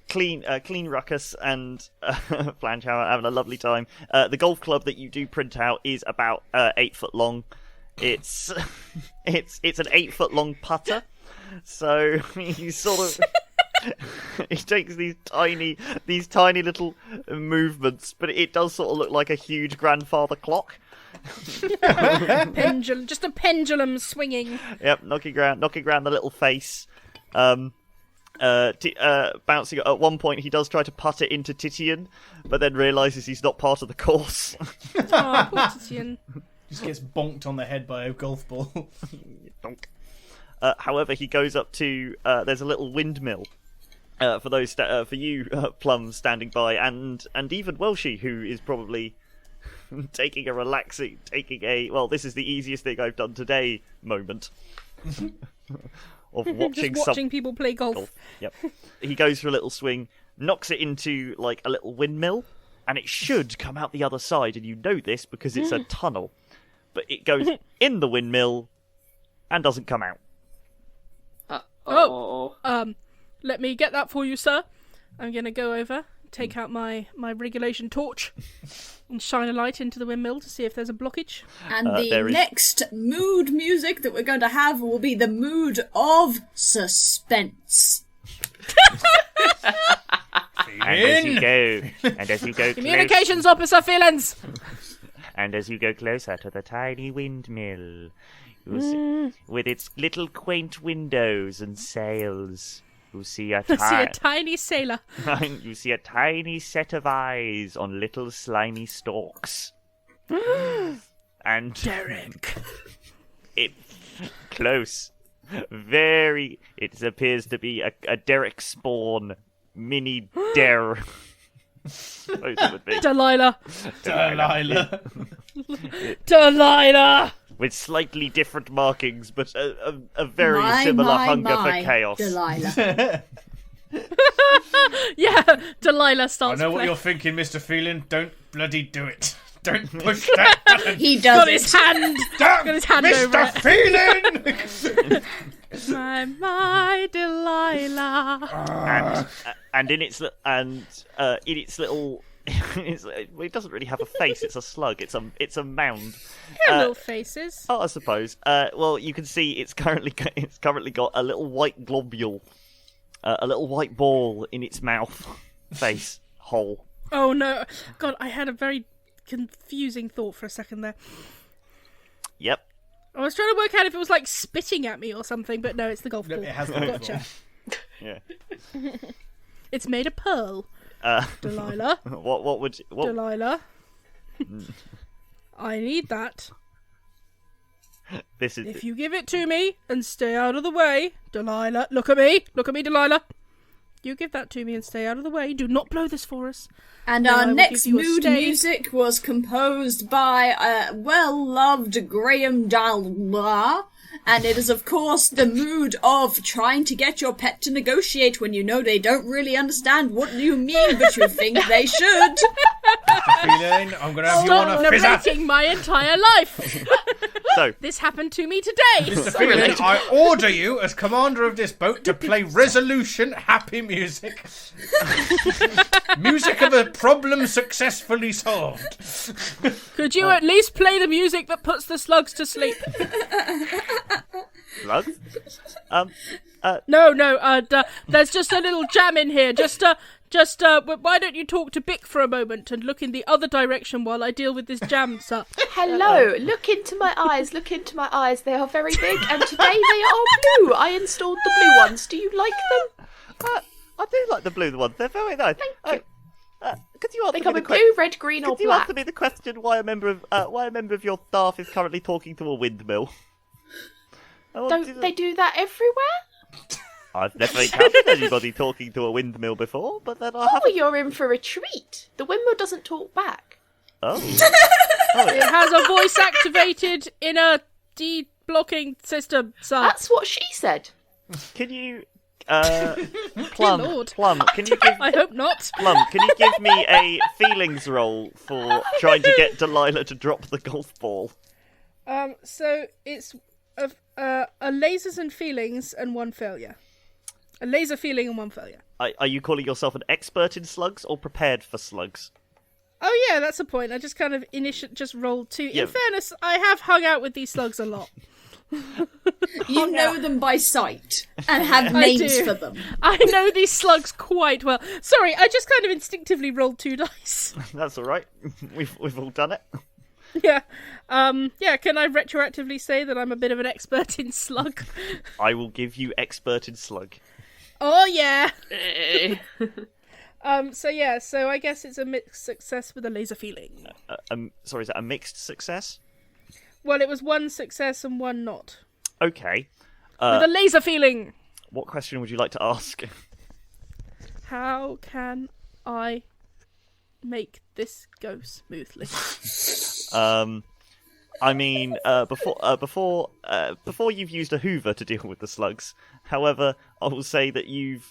Clean Ruckus and Flange are having a lovely time. The golf club that you do print out is about 8 foot long. It's an 8 foot long putter. So he's sort of he takes these tiny little movements, but it does sort of look like a huge grandfather clock. Pendulum, just a pendulum swinging. Yep, knocking around the little face. Bouncing at one point, he does try to putt it into Titian, but then realizes he's not part of the course. Oh, poor Titian. Just gets bonked on the head by a golf ball. Donk. However, he goes up to there's a little windmill for those for you Plum standing by, and even Welshie, who is probably taking a this is the easiest thing I've done today moment of watching Just watching people play golf. Yep. He goes for a little swing, knocks it into like a little windmill, and it should come out the other side, and you know this because it's a tunnel, but it goes in the windmill and doesn't come out. Let me get that for you, sir. I'm going to go over, take out my regulation torch, and shine a light into the windmill to see if there's a blockage. And the next mood music that we're going to have will be the mood of suspense. And as you go, Communications officer feelings. And as you go closer to the tiny windmill, with its little quaint windows and sails, you see a tiny sailor. You see a tiny set of eyes on little slimy stalks. And Derek. It close. It appears to be a Derek spawn. Mini Derek. Suppose it would be. Delilah. With slightly different markings, but a very similar hunger for chaos. Delilah. Yeah, Delilah starts I know what playing. you're thinking, Mr. Feeling. Don't bloody do it. Don't push that button. He does Got his hand. Got his hand over Mr. it. Feeling. My Delilah. And in its little. It doesn't really have a face. It's a slug. It's a mound. Little faces. I suppose. Well, you can see it's currently got a little white globule, a little white ball in its mouth, face hole. Oh no, God! I had a very confusing thought for a second there. Yep. I was trying to work out if it was like spitting at me or something, but no, it's the golf ball. It has the Gotcha. Yeah. It's made of pearl. Delilah. What? Delilah. I need that. This is. If you give it to me and stay out of the way, Delilah. Look at me, Delilah. You give that to me and stay out of the way. Do not blow this for us. And Then I our will next give you a mood stay. music was composed by well-loved Graham Dalla, and it is, of course, the mood of trying to get your pet to negotiate when you know they don't really understand what you mean, but you think they should. Feeling. I'm gonna have you on Stop a fizzer. narrating my entire life. So This happened to me today. Mr. Feeling, I order you as commander of this boat to play resolution happy music. Music of a problem successfully solved. Could you at least play the music that puts the slugs to sleep? slugs. No. There's just a little jam in here. Why don't you talk to Bick for a moment and look in the other direction while I deal with this jam, sir? Hello, look into my eyes, They are very big, and today they are blue. I installed the blue ones. Do you like them? I do like the blue ones. They're very nice. Thank you. Could you answer They me come the in blue, red, green, or Could you black. answer me the question why a member of your staff is currently talking to a windmill? Don't they do that everywhere? I've never encountered anybody talking to a windmill before, but then I Oh, haven't. you're in for a treat. The windmill doesn't talk back. Oh. It has a voice-activated inner de-blocking system, sir. That's what she said. Can you, Good Lord. Plum? Can you give I hope not. Plum? Can you give me a feelings roll for trying to get Delilah to drop the golf ball? So it's a lasers and feelings and one failure. A laser feeling and one failure. Are you calling yourself an expert in slugs or prepared for slugs? Oh yeah, that's the point. I just kind of just rolled two. Yeah. In fairness, I have hung out with these slugs a lot. You know them by sight and have I names do. for them. I know these slugs quite well. Sorry, I just kind of instinctively rolled 2 dice. That's all right. We've all done it. Yeah. Yeah, can I retroactively say that I'm a bit of an expert in slug? I will give you expert in slug. Oh yeah. So I guess it's a mixed success with a laser feeling. Sorry, is that a mixed success? Well, it was 1 success and 1 not. Okay. With a laser feeling. What question would you like to ask? How can I make this go smoothly? I mean, before you've used a Hoover to deal with the slugs. However, I will say that you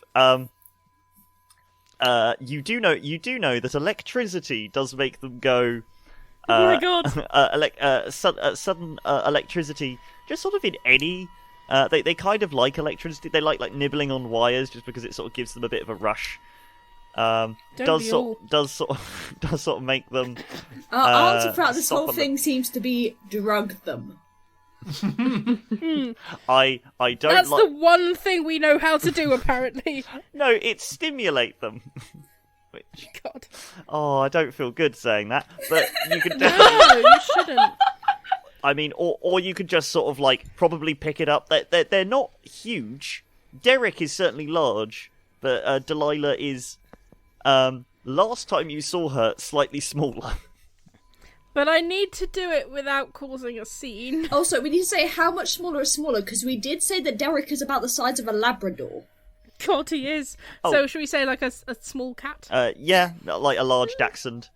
do know that electricity does make them go. Oh my god! Sudden electricity, just sort of in any. They kind of like electricity. They like nibbling on wires just because it sort of gives them a bit of a rush. Does sort of make them. Our answer throughout this whole soften thing seems to be drug them. I don't. That's like. the one thing we know how to do, apparently. No, it's stimulate them. Which... God. Oh, I don't feel good saying that, but you could definitely. No, you shouldn't. I mean, or you could just sort of probably pick it up. They're not huge. Derek is certainly large, but Delilah is. Last time you saw her, slightly smaller. But I need to do it without causing a scene. Also, we need to say how much smaller is smaller, because we did say that Derek is about the size of a Labrador. God, he is. Oh. So should we say like a small cat? Yeah, like a large dachshund.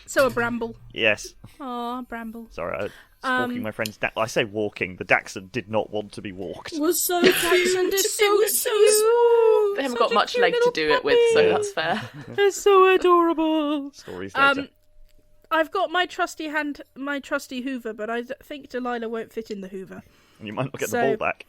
So a bramble. Yes. Aw, bramble. Sorry, I was walking my friend's I say walking. The dachshund did not want to be walked. Was so cute. Dachshund is so It was so cute. They haven't Such got a much cute leg to little do it with, so that's fair. They're so adorable. Stories later. I've got my trusty Hoover, but I think Delilah won't fit in the Hoover. You might not get the so- ball back.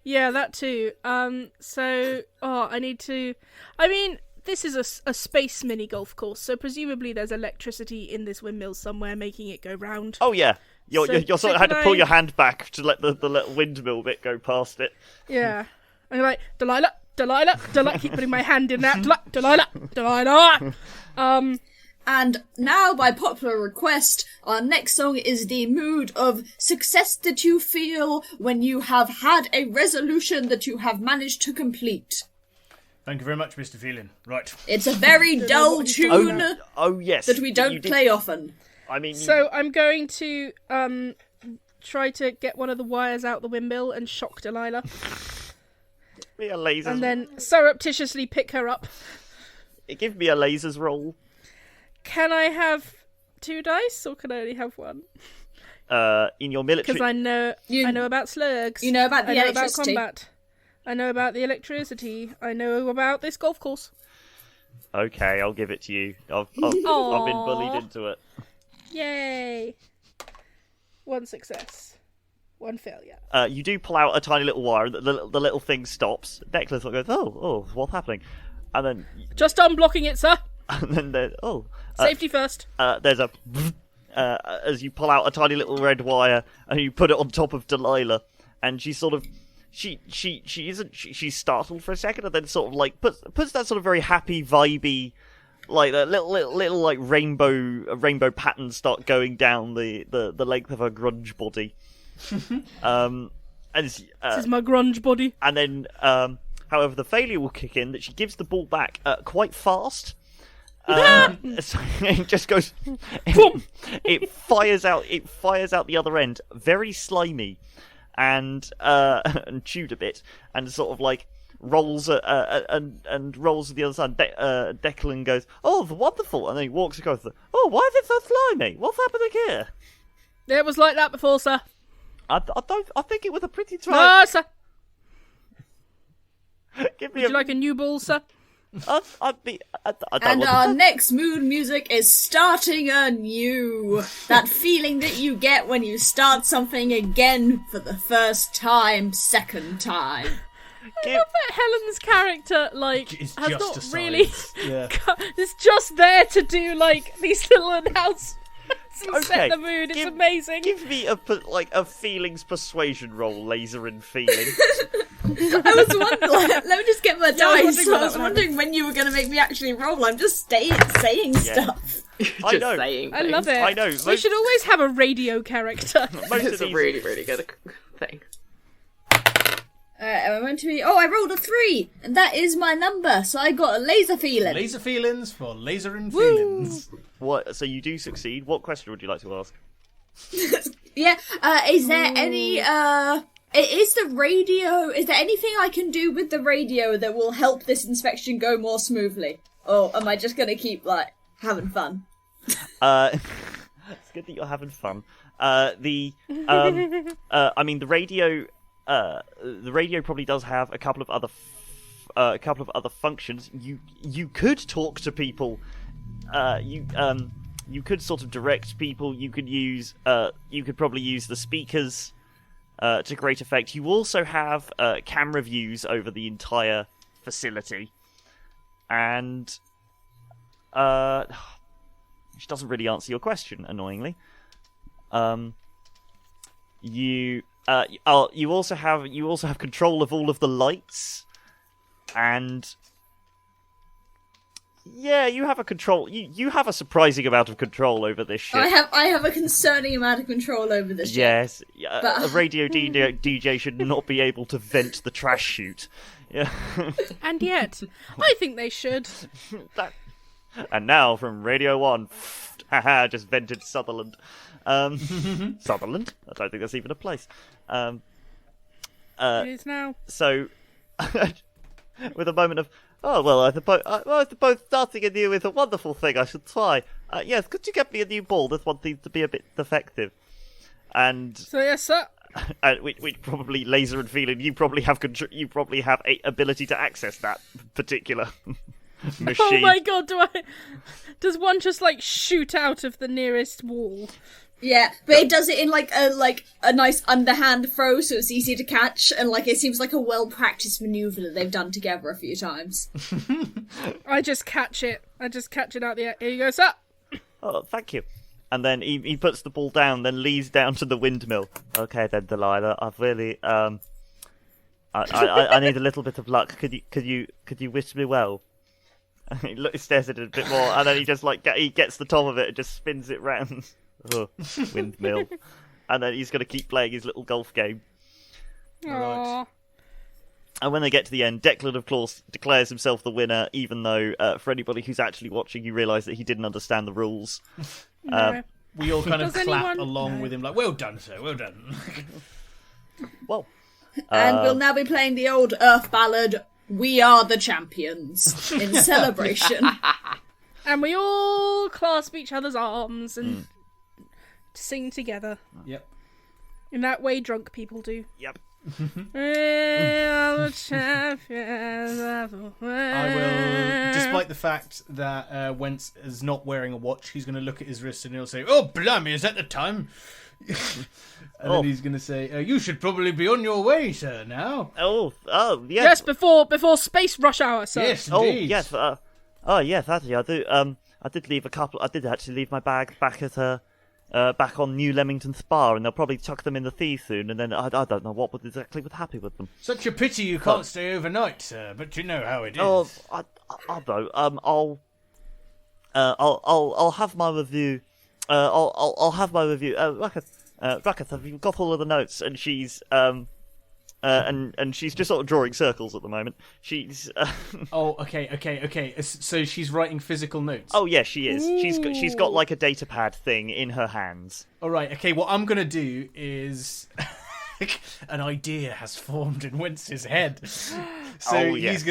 Yeah, that too. I need to. I mean, this is a space mini golf course, so presumably there's electricity in this windmill somewhere making it go round. Oh yeah, you're sort of had to can pull I- your hand back to let the little windmill bit go past it. Yeah. And you're like, Delilah, keep putting my hand in there. Delilah. And now, by popular request, our next song is the mood of success that you feel when you have had a resolution that you have managed to complete. Thank you very much, Mr. Phelan. Right. It's a very dull tune Oh yes, that we don't play often. I mean, So I'm going to try to get one of the wires out the windmill and shock Delilah, me a lasers. and then surreptitiously pick her up. Give me a lasers roll. Can I have 2 dice, or can I only have 1? In your military. Because I know about slugs. You know about the I know electricity. about combat. I know about the electricity. I know about this golf course. Okay, I'll give it to you. I've been bullied into it. Yay! 1 success, 1 failure. You do pull out a tiny little wire. The little thing stops. Declan sort of goes, "Oh, what's happening?" And then Just unblocking it, sir. there's Safety first. there's a as you pull out a tiny little red wire and you put it on top of Delilah, and she sort of she's startled for a second, and then sort of like puts that sort of very happy vibey, like that little like rainbow patterns start going down the length of her grunge body. This is my grunge body. And then however the failure will kick in that she gives the ball back quite fast. So it just goes. It fires out the other end, very slimy, and chewed a bit, and sort of like rolls and rolls to the other side. Declan goes, "Oh, wonderful!" And then he walks across. Oh, why is it so slimy? What's happening here? It was like that before, sir. I think it was a pretty try. No, sir. Give me Would you like a new ball, sir? I don't And want our next mood music is Starting Anew. That feeling that you get when you start something again for the first time, second time. I love that Helen's character, like, It's has just not aside. really... Yeah. It's just there to do, like, these little announcements and set Okay, the mood. It's give- amazing. Give me a feelings persuasion roll, laser and feeling. I was wondering, let me just get my Yeah, I was dice. wondering I was what that wondering when you were going to make me actually roll. I'm just saying stuff. I Just know. saying I love things. it. I know, We most- should always have a radio character. Most of It's a these- really, really good thing. I went to I rolled a 3, and that is my number, so I got a laser feeling. Laser feelings for laser and feelings. What? So you do succeed. What question would you like to ask? Yeah, is there Is the radio... Is there anything I can do with the radio that will help this inspection go more smoothly? Or am I just going to keep, like, having fun? It's good that you're having fun. I mean, the radio probably does have a couple of other functions. You could talk to people. You could sort of direct people. You could probably use the speakers to great effect. You also have camera views over the entire facility, and which doesn't really answer your question, annoyingly. You also have control of all of the lights, and yeah, you have a control. You have a surprising amount of control over this ship. I have a concerning amount of control over this ship. Yes, a radio DJ should not be able to vent the trash chute. Yeah. And yet, I think they should. And now from Radio 1, just vented Sutherland. Sutherland? I don't think that's even a place. It is now. So, with a moment of, oh, well, I suppose starting anew is a wonderful thing, I should try. Yes, could you get me a new ball? This one seems to be a bit defective. And... So, yes, sir. Which probably, Laser and Feeling, you probably have a ability to access that particular machine. Oh my god, does one just, like, shoot out of the nearest wall? Yeah, but it does it in like a nice underhand throw, so it's easy to catch, and like it seems like a well-practiced maneuver that they've done together a few times. I just catch it out the air. Here you go, sir. Oh, thank you. And then he puts the ball down, then leads down to the windmill. Okay then, Delilah, I've really I need a little bit of luck. Could you wish me well? He stares at it a bit more, and then he just he gets the top of it and just spins it round. Oh, windmill. And then he's going to keep playing his little golf game. Aww. And when they get to the end, Declan, of course, declares himself the winner, even though, for anybody who's actually watching, you realise that he didn't understand the rules. No. We all kind of Does clap anyone... along No. with him, like, well done, sir, well done. Well, And we'll now be playing the old Earth ballad, We Are the Champions, in celebration. And we all clasp each other's arms and sing together. Yep. In that way drunk people do. yep. We are the champions of the world. I will, despite the fact that Wentz is not wearing a watch, he's going to look at his wrist and he'll say, oh, blimey, is that the time? And then he's going to say, you should probably be on your way, sir, now. Oh, yes. Yes, before space rush hour, sir. Yes, Oh, indeed. yes. Yes, actually, I do. I did leave I did actually leave my bag back at back on New Leamington Spa, and they'll probably chuck them in the sea soon. And then I don't know what exactly would happen with them. Such a pity you can't stay overnight, sir, but you know how it is. Oh, I'll have my review. I'll have my review. Ruckus, have you got all of the notes? And she's and she's just sort of drawing circles at the moment. She's Oh, okay. So she's writing physical notes. oh yeah, she is. She's got like a data pad thing in her hands. All right. Okay. What I'm gonna do is an idea has formed in Wentz's head. So Oh, yes.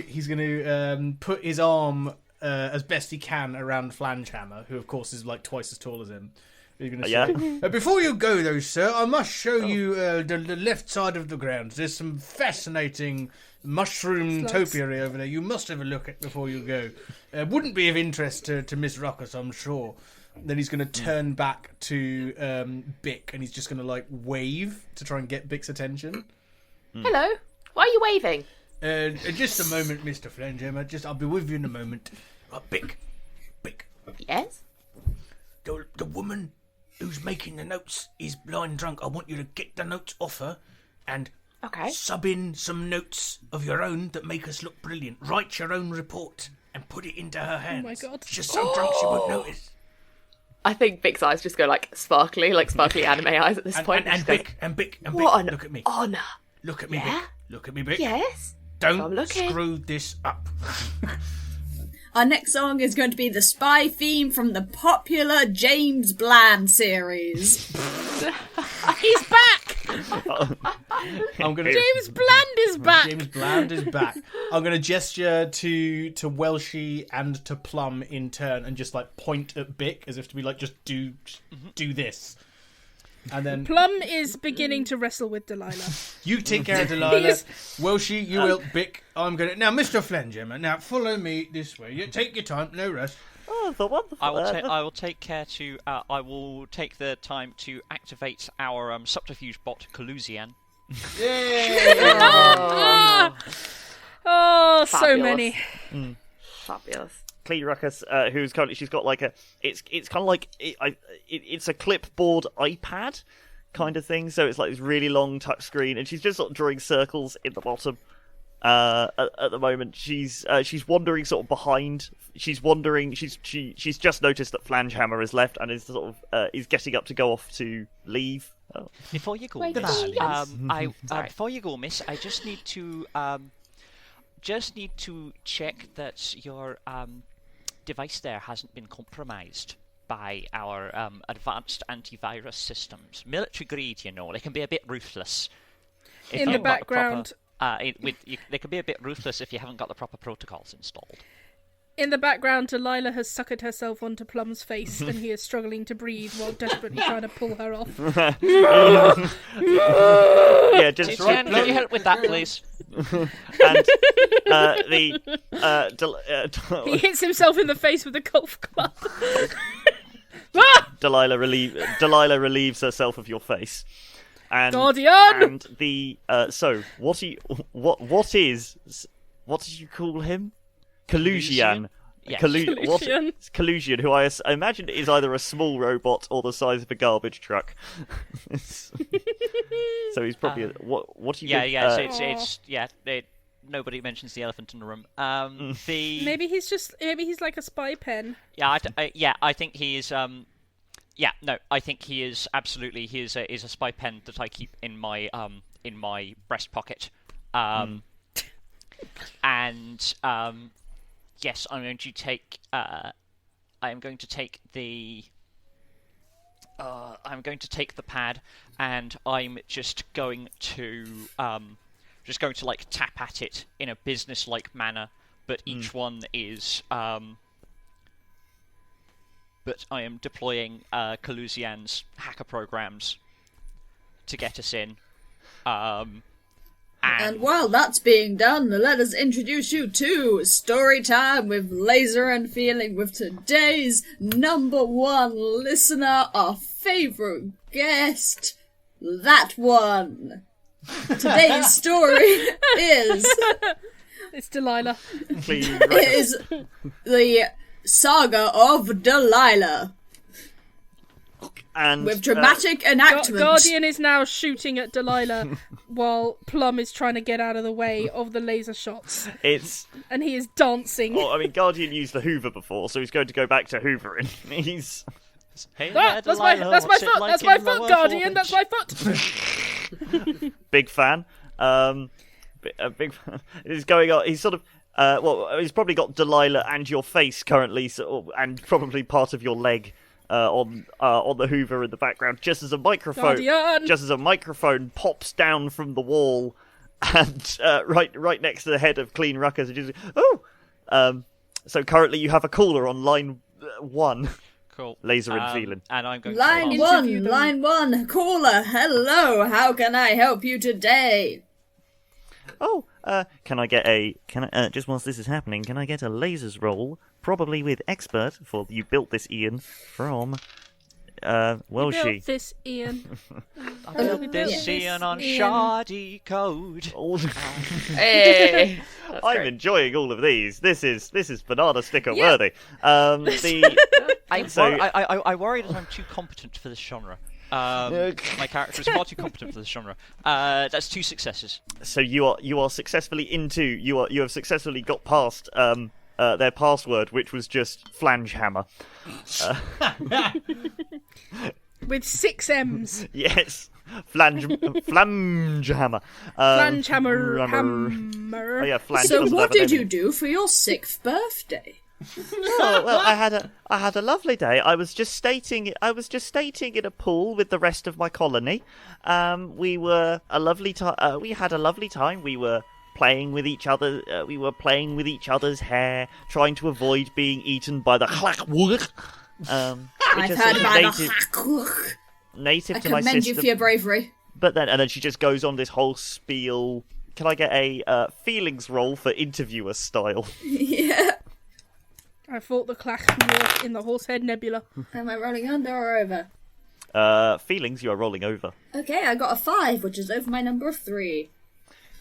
he's gonna put his arm as best he can around Flangehammer, who of course is like twice as tall as him. He's gonna say, before you go though, sir, I must show you the left side of the grounds. There's some fascinating mushroom topiary over there. You must have a look at before you go. Wouldn't be of interest to Miss Ruckus, I'm sure. Then he's going to turn back to Bick, and he's just going to like wave to try and get Bick's attention. Hello. Why are you waving? Just a moment, Mr. Flangehammer. I'll be with you in a moment. Bick. Yes? The woman who's making the notes is blind drunk. I want you to get the notes off her and sub in some notes of your own that make us look brilliant. Write your own report and put it into her hands. Oh my god. She's so drunk she won't notice. I think Bick's eyes just go like sparkly anime eyes at this point. And Bick, what look at me. Honour. Look at me, Yeah? Bick. Look at me, Bick. Yes? Don't I'm looking. screw this up. Our next song is going to be the spy theme from the popular James Bland series. He's back! I'm gonna. James Bland is back. James Bland is back. I'm going to gesture to Welshie and to Plum in turn, and just like point at Bick as if to be like, just do this. And then Plum is beginning to wrestle with Delilah. you take care of Delilah. Welshie, you will. Bick, I'm going to now, Mr. Flangemmer. Now follow me this way. You take your time, no rush. Oh, the wonderful. I will take care to. I will take the time to activate our subterfuge bot, Kalusian. Yay! Oh, so Fabulous. many. Fabulous. Clean Ruckus, who's currently, she's got like it's kind of like it's a clipboard iPad kind of thing. So it's like this really long touch screen, and she's just sort of drawing circles in the bottom. At the moment, she's wandering sort of behind. She's wandering. She's just noticed that Flangehammer has left and is sort of is getting up to go off to leave. Oh. Before you go, Wait, Miss, yes. before you go, Miss, I just need to check that your device there hasn't been compromised by our advanced antivirus systems. Military grade, you know, they can be a bit ruthless. If In the you've got background, they can be a bit ruthless if you haven't got the proper protocols installed. in the background, Delilah has suckered herself onto Plum's face, and he is struggling to breathe while desperately trying to pull her off. Yeah, just Jen, can you help with that, please? and He hits himself in the face with a golf club. Ah! Delilah relieves herself of your face. And, Guardian! And the so what did you call him? Kalusian. Yes. Kalusian. Kalusian, who I imagine is either a small robot or the size of a garbage truck. So he's probably what do you? Yeah. So it's nobody mentions the elephant in the room. Maybe he's like a spy pen. I think he is. I think he is absolutely. He is a spy pen that I keep in my breast pocket. And yes, I'm going to take. I am going to take the. I'm going to take the pad, and I'm just going to like tap at it in a business-like manner. But each one is. But I am deploying Kalusian's hacker programs to get us in. And while that's being done, let us introduce you to Story Time with Laser and Feeling with today's number one listener, our favourite guest, that one. Today's story is... It's Delilah. is the Saga of Delilah. And With dramatic enactment. Guardian is now shooting at Delilah while Plum is trying to get out of the way of the laser shots. And he is dancing. Well, I mean, Guardian used the Hoover before, so he's going to go back to hoovering. He's... Hey that's my foot! That's my foot, Guardian! That's my foot! Big fan. Big fan. He's going on. He's sort of. He's probably got Delilah and your face currently, and probably part of your leg on the Hoover in the background. Just as a microphone pops down from the wall, and right next to the head of Clean Ruckus. So currently you have a caller on line 1. Cool. Laser and feeling. And I'm going Line to one, caller, hello, how can I help you today? Oh, can I get just whilst this is happening, can I get a lasers roll, probably with expert, for you built this, Ian, from, Welshie. Built this, Ian. I built this Ian on shardy code. Hey, I'm enjoying all of these. This is banana sticker worthy. I worry that I'm too competent for this genre. My character is far too competent for this genre. That's 2 successes. So you are successfully you have successfully got past their password, which was just Flangehammer. With 6 M's. Yes. Flangehammer. Flangehammer. Hammer. Oh, yeah, Flange So doesn't what have an did M. you do for your 6th birthday? Oh, well, I had a lovely day. I was just stating in a pool with the rest of my colony. We had a lovely time. We were playing with each other. We were playing with each other's hair, trying to avoid being eaten by the chlackwurk. I've heard about the native I to my commend you system. for your bravery. But then she just goes on this whole spiel. Can I get a feelings roll for interviewer style? Yeah. I fought the Clash in the Horsehead Nebula. Am I rolling under or over? Feelings, you are rolling over. Okay, I got a 5, which is over my number of 3.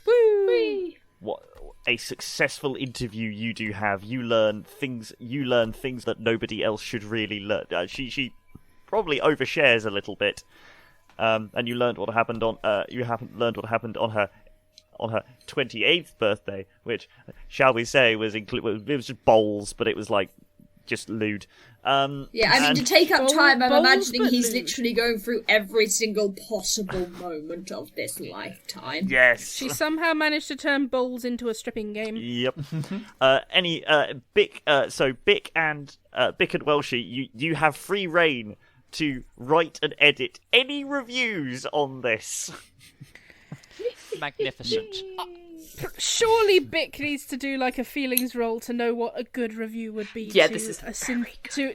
Woo! What a successful interview you do have. You learn things that nobody else should really learn. She probably overshares a little bit. And you learned what happened on her 28th birthday, which, shall we say, it was just bowls, but it was like just lewd. Yeah, I mean, to take up time, I'm bowls, imagining but he's lewd. literally going through every single possible moment of this lifetime. Yes. She somehow managed to turn bowls into a stripping game. Yep. Bick and Welshie, you have free reign to write and edit any reviews on this. Magnificent. Surely Bick needs to do like a feelings roll to know what a good review would be. Yeah, to this is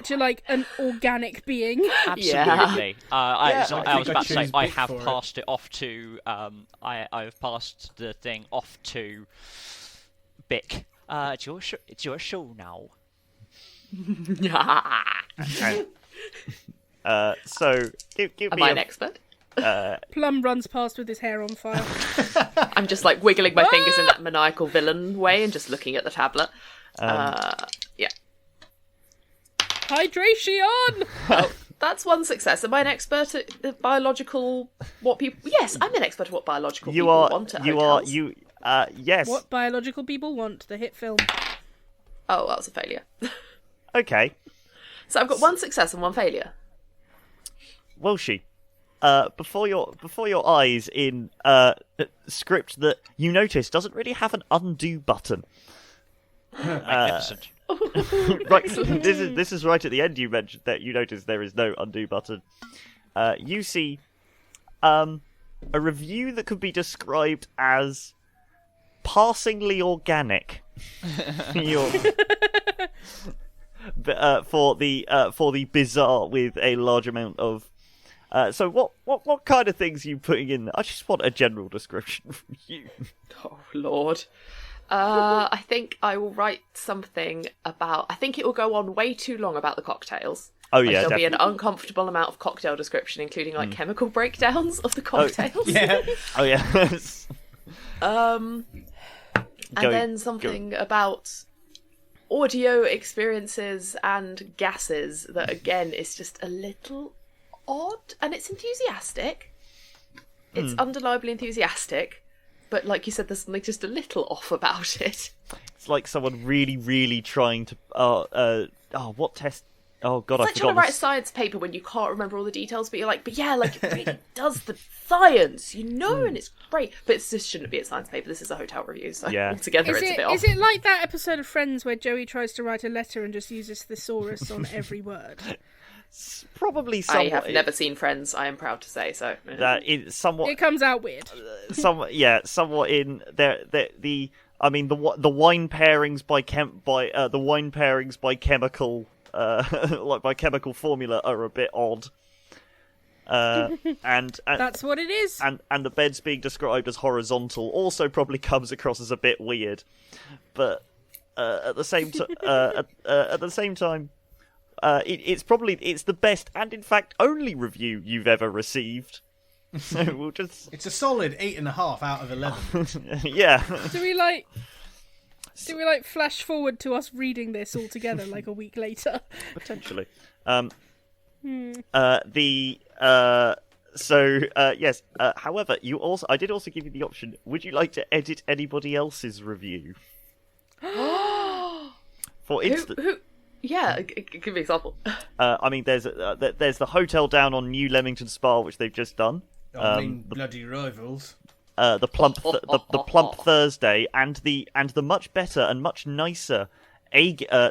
to like an organic being. Absolutely. I was about to say choose I Bick have for it. passed it off to I've passed the thing off to Bick. It's your show now. So give Am me I an expert? Plum runs past with his hair on fire. I'm just like wiggling my fingers in that maniacal villain way and just looking at the tablet. Yeah. Hydration! That's one success. Am I an expert at biological what people? Yes, I'm an expert at what biological you people are want at you hotels. are you yes. What biological people want, the hit film. Oh, that was a failure. Okay. So I've got one success and one failure. Welshie, before your eyes in script that you notice doesn't really have an undo button. Magnificent. Right, this is right at the end. You mentioned that you notice there is no undo button. You see a review that could be described as passingly organic. For the bizarre with a large amount of. So what kind of things are you putting in? I just want a general description from you. Oh Lord. I think I will write something about. I think it will go on way too long about the cocktails. Oh Like, yeah, there'll be an definitely. uncomfortable amount of cocktail description, including like chemical breakdowns of the cocktails. Yeah. Oh yeah. And then something about audio experiences and gases that again is just a little odd, and it's enthusiastic. It's undeniably enthusiastic, but like you said, there's something just a little off about it. It's like someone really, really trying to. What test? Oh god, It's like trying to write a science paper when you can't remember all the details, but you're like, but yeah, like it really does the science, you know, and it's great. But this shouldn't be a science paper. This is a hotel review, so Yeah. altogether Is it's a bit off. it like that episode of Friends where Joey tries to write a letter and just uses thesaurus on every word? Probably I somewhat. have never seen Friends. I am proud to say so. That is somewhat. It comes out weird. Somewhat in there. The wine pairings by chemical. Like by chemical formula are a bit odd. And That's what it is. and the beds being described as horizontal also probably comes across as a bit weird, but at the same time, it's the best and in fact only review you've ever received. So we'll just It's a solid 8.5 out of 11. yeah. Do we like flash forward to us reading this all together like a week later? Potentially. Yes. However, I did also give you the option. Would you like to edit anybody else's review? For instance, Who? Yeah, give me an example. I mean, there's the hotel down on New Leamington Spa, which they've just done. I mean, bloody rivals. The plump Thursday, and the much better and much nicer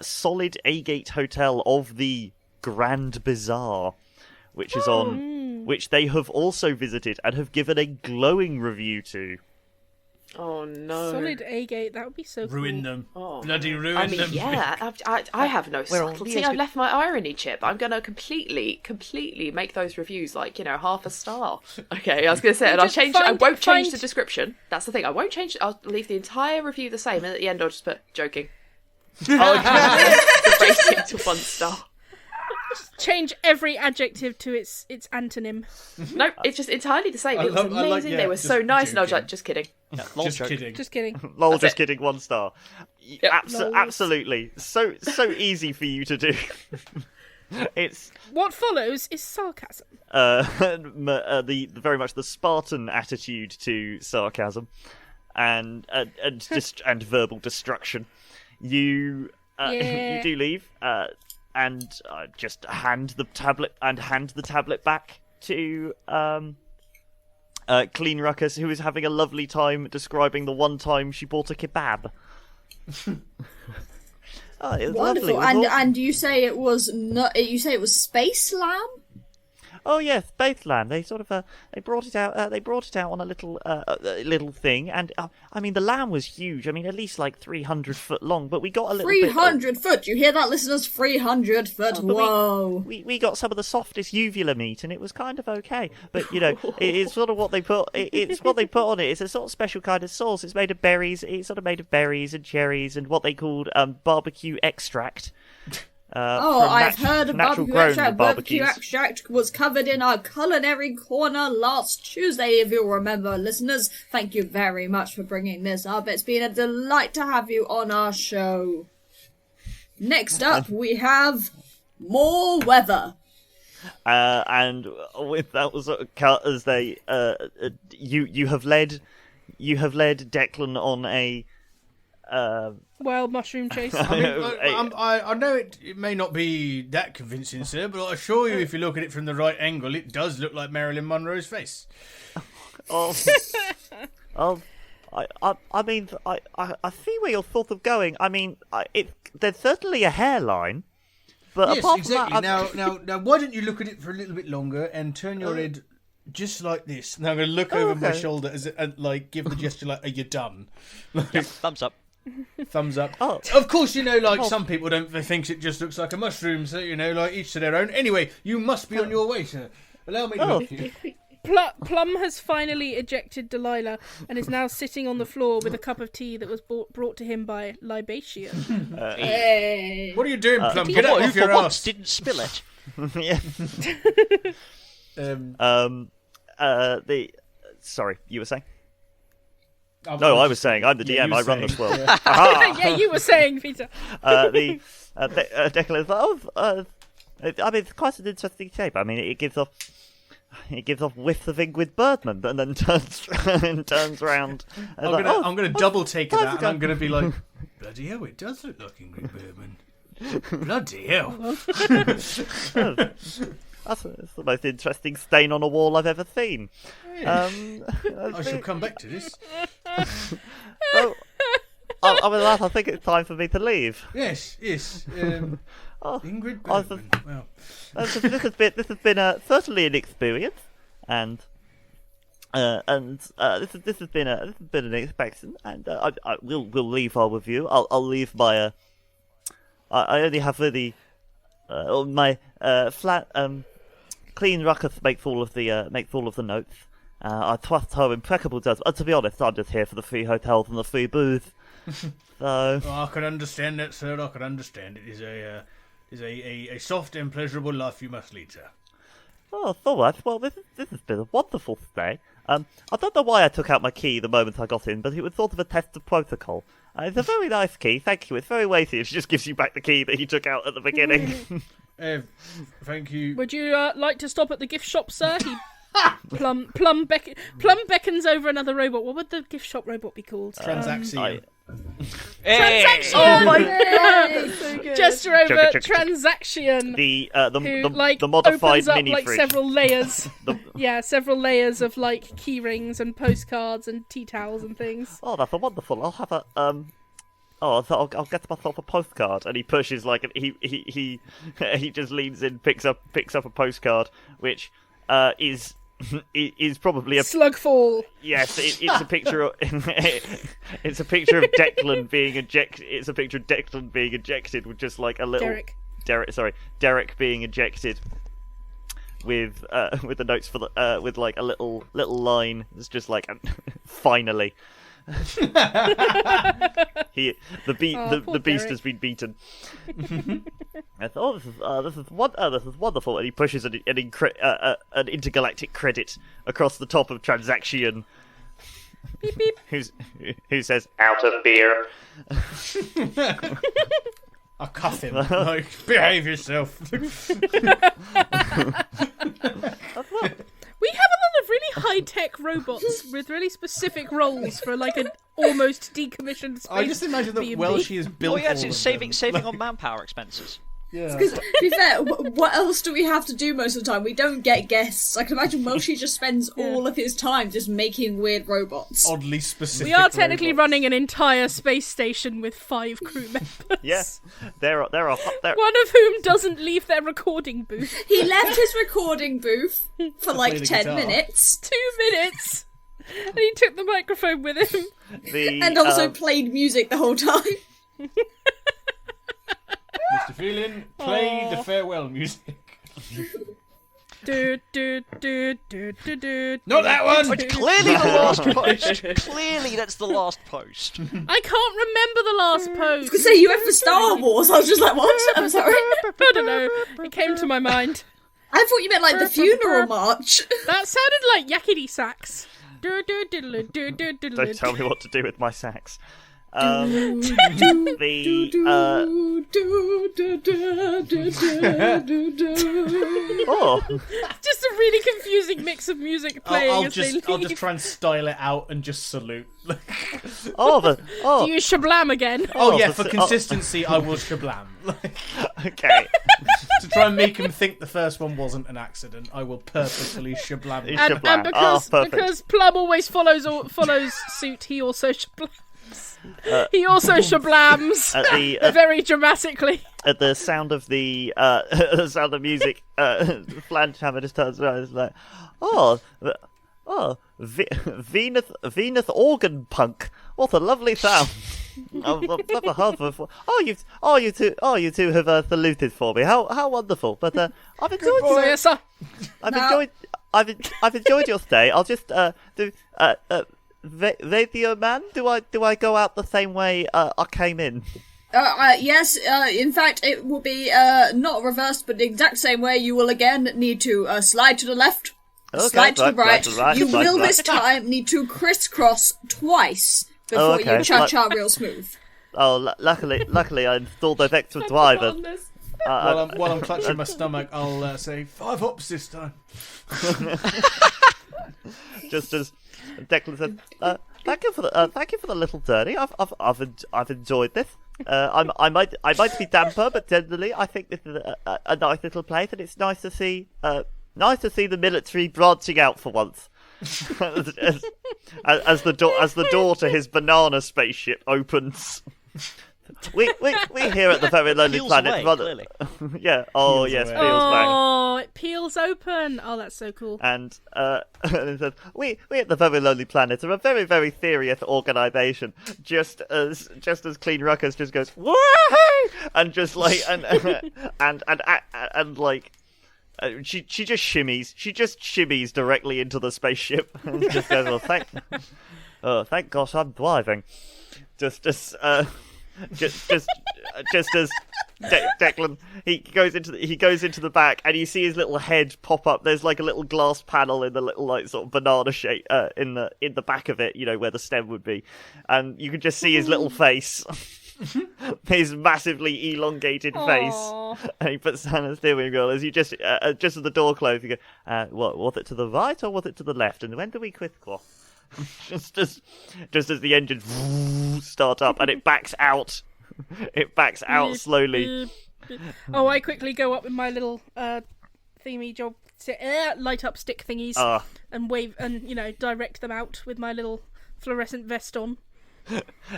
solid Agate Hotel of the Grand Bazaar, which is on, which they have also visited and have given a glowing review to. Oh no! Solid Agate, that would be so Ruin cool. them. Oh. Bloody ruin I mean, them. yeah, I have no subtlety. I've left my irony chip. I'm going to completely make those reviews like, half a star. Okay, I was going to say, and I won't change the description. That's the thing. I won't change. I'll leave the entire review the same, and at the end I'll just put joking. The rating to 1 star. Change every adjective to its antonym. No, it's just entirely the same. It was amazing. They were so nice, and I was like, just kidding. Yeah, Just kidding. Just kidding. Lol, just kidding, 1 star. Yep. Absolutely. So easy for you to do. It's What follows is sarcasm. the very much the Spartan attitude to sarcasm and verbal destruction. You you do leave and just hand the tablet back to Clean Ruckus, who is having a lovely time describing the one time she bought a kebab. Oh, it was Wonderful. lovely. And you say it was not? You say it was space lamb? Oh yes, Space Lamb. They sort of they brought it out. They brought it out on a little thing, and I mean the lamb was huge. I mean at least like 300 foot long. But we got a little 300 foot. You hear that, listeners? 300 foot. Whoa. We got some of the softest uvula meat, and it was kind of okay. But it's sort of what they put. It's what they put on it. It's a sort of special kind of sauce. It's made of berries. It's sort of made of berries and cherries and what they called barbecue extract. I've heard of barbecue extract. Barbecue extract was covered in our culinary corner last Tuesday, if you'll remember, listeners. Thank you very much for bringing this up. It's been a delight to have you on our show. Next up, we have more weather. And with that was cut as they you have led Declan on a Wild mushroom chase. I know it may not be that convincing, sir, but I assure you, if you look at it from the right angle, it does look like Marilyn Monroe's face. I mean, I see where you're sort of going. I mean, there's certainly a hairline, but yes, apart exactly. from that, Now, why don't you look at it for a little bit longer and turn your head just like this? Now I'm going to look over my shoulder and give the gesture like, "Are you done?" Thumbs up. Thumbs up. Oh. Of course, some people don't. They think it just looks like a mushroom. So each to their own. Anyway, you must be on your way, sir. Allow me to help you. Plum has finally ejected Delilah and is now sitting on the floor with a cup of tea that was brought to him by Libation. Hey. What are you doing, Plum? Get out of your ass. Didn't spill it. yeah. Sorry, you were saying? No, I was saying I'm the DM. I run this world. Yeah, you were saying, Peter. Declan is I mean, it's quite an interesting shape. I mean, it gives off whiffs of Ingrid Bergman, and then turns round. I'm gonna double take that, and I'm gonna be like, bloody hell, it does look like Ingrid Bergman. Bloody hell. That's the most interesting stain on a wall I've ever seen. Yeah. I shall come back to this. I think it's time for me to leave. Yes. Ingrid Bergman. Well, this has been certainly an experience, and this has been an experience, and we'll leave our review. I'll leave my. I only have really my flat. Clean Ruckus makes all of the notes. I trust her impeccable judgment. To be honest, I'm just here for the free hotels and the free booze. So I can understand that, sir. I can understand. It is a soft and pleasurable life you must lead, sir. Oh, all right. Well, this has been a wonderful stay. I don't know why I took out my key the moment I got in, but it was sort of a test of protocol. It's a very nice key, thank you. It's very weighty. It just gives you back the key that you took out at the beginning. Thank you. Would you like to stop at the gift shop, sir? Plum beckons over another robot. What would the gift shop robot be called? Transaxion. Transaction! Oh my god! So good. Gesture over Transaction. The who, modified opens up, mini fridge. Several layers. Several layers of key rings and postcards and tea towels and things. Oh, that's wonderful. I'll have a I thought I'll get myself a postcard, and he pushes like he just leans in, picks up a postcard, which is probably a Slugfall. Yes, it's a picture of it's a picture of Declan being ejected. It's a picture of Declan being ejected with just like a little Derek being ejected with the notes for the with like a little line. It's just like finally. The beast has been beaten. I thought this is wonderful, and he pushes an intergalactic credit across the top of transaction. Beep beep. Who says out of beer? I'll cuff him. Like, behave yourself. We have a lot of really high-tech robots with really specific roles for like an almost decommissioned space. I just imagine that B&B. Welshie is built. Oh yes, all it's of saving them. on manpower expenses. Yeah. Because, to be fair, what else do we have to do most of the time? We don't get guests. I can imagine Welshie just spends all of his time just making weird robots. Oddly specific. We are technically robots. running an entire space station with 5 crew members. Yes, there are One of whom doesn't leave their recording booth. He left his recording booth for play like the 10 guitar. minutes. 2 minutes! And he took the microphone with him. And also played music the whole time. Mr. Phelan, play the farewell music. Do, do, do, do, do, do, Not that one! do, It's clearly the last post. Clearly, that's the last post. I can't remember the last I was post. gonna say, you went for Star Wars. I was just like, what? I'm sorry. I don't know. It came to my mind. I thought you meant like the funeral march. That sounded like yakety sax. Do, do, diddle, do, do, diddle, Don't tell me what to do with my sax. The oh, Just a really confusing mix of music playing I'll as they just leave. try and style it out and just salute. Do you shablam again? Oh yeah, the- for consistency, I will shablam. okay. To try and make him think the first one wasn't an accident, I will purposefully shablam. It's And Shablam. because Perfect. Plum always follows suit, he also shablams. He also shablams very dramatically. At the sound of the sound of music, Flanhammer just turns around and is like, Venus organ punk. What a lovely sound. I've never heard before. You two have saluted for me. How wonderful! But I've enjoyed. So, yes, sir. I've enjoyed your stay. I'll just do Radio Man. Do I go out the same way I came in? Yes, in fact, it will be not reversed, but the exact same way. You will again need to slide to the left, Okay, slide to the right. You slide will to the this time need to crisscross twice before okay. you cha-cha real smooth. Oh, luckily I installed those extra drivers. While I'm clutching my stomach, I'll say 5 hops this time. Just as Declan said, thank you for the little journey. I've enjoyed this. I might be damper, but generally I think this is a nice little place, and it's nice to see the military branching out for once. as the door to his banana spaceship opens. We here at the Very Lonely Peels Planet. away, clearly. Yeah. Oh Peels yes, away. peels back. Oh, it peels open. Oh, that's so cool. And it says, we at the Very Lonely Planet are a very, very serious organisation. Just as Clean Ruckus just goes woohoo, and just like and like she just shimmies. She just shimmies directly into the spaceship and just goes, thank gosh I'm driving. Just as Declan he goes into the back, and you see his little head pop up. There's like a little glass panel in the little like sort of banana shape in the back of it, you know, where the stem would be, and you can just see his little face. His massively elongated Aww. face, and he puts down the steering wheel as you just as the door closed. You go, what was it, to the right or was it to the left? And when do we crisscross? just as the engines start up and it backs out. It backs out slowly. Oh, I quickly go up with my little thingy job, light up stick thingies, and wave and direct them out with my little fluorescent vest on.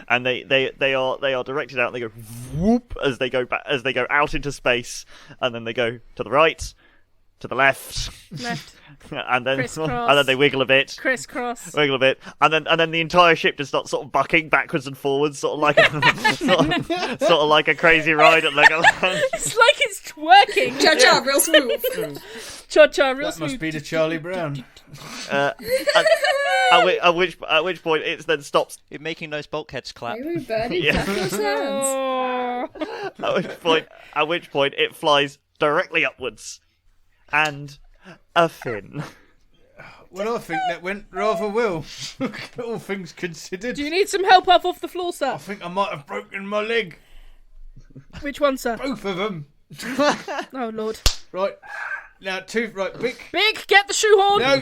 and they are directed out. And they go whoop as they go out into space, and then they go to the right, to the left, and then they wiggle a bit, crisscross, and then the entire ship just starts sort of bucking backwards and forwards, sort of like a crazy ride at Legoland. It's like it's twerking. Cha-cha, real smooth. Cha-cha, real smooth. That must be the Charlie Brown. At which point it then stops. You're making those bulkheads clap. Maybe Bernie Yeah. clap his hands. Oh. At which point it flies directly upwards, and a fin. Well, I think that went rather well. All things considered. Do you need some help up off the floor, sir? I think I might have broken my leg. Which one, sir? Both of them. Oh, Lord. Right. Now, Bic. Big, get the shoehorn! No,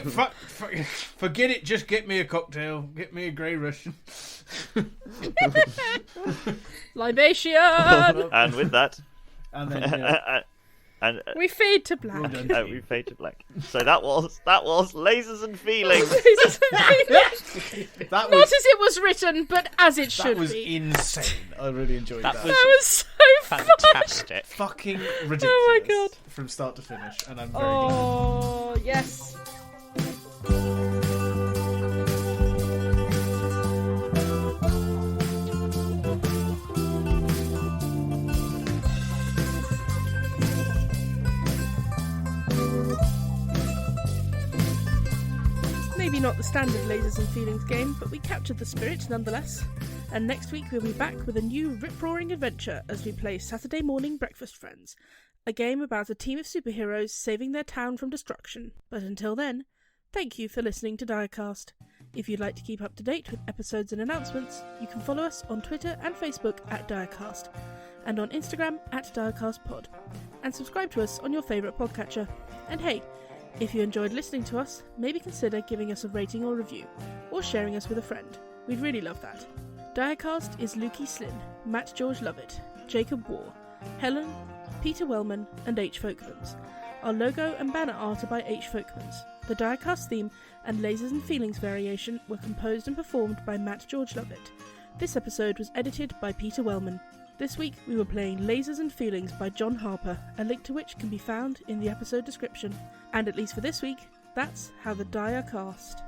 forget it. Just get me a cocktail. Get me a Grey Russian. Libation! And with that, And then, and We fade to black. we fade to black. So that was Lasers and Feelings. that Not was as it was written, but as it should that was be. insane. I really enjoyed that. That That was so fun! Fantastic. Fucking ridiculous. Oh my God. From start to finish, and I'm very glad. Oh, yes. Maybe not the standard Lasers and Feelings game, but we captured the spirit nonetheless. And next week we'll be back with a new rip-roaring adventure as we play Saturday Morning Breakfast Friends, a game about a team of superheroes saving their town from destruction. But until then, thank you for listening to Direcast. If you'd like to keep up to date with episodes and announcements, you can follow us on Twitter and Facebook at Direcast, and on Instagram at DirecastPod, and subscribe to us on your favourite podcatcher. And hey, if you enjoyed listening to us, maybe consider giving us a rating or review, or sharing us with a friend. We'd really love that. Direcast is Lukey Slynn, Matt George Lovett, Jacob Waugh, Helen, Peter Wellman, and H Folkmans. Our logo and banner art are by H Folkmans. The Direcast theme and Lasers and Feelings variation were composed and performed by Matt George Lovett. This episode was edited by Peter Wellman. This week we were playing Lasers and Feelings by John Harper, a link to which can be found in the episode description. And at least for this week, that's how the die are cast.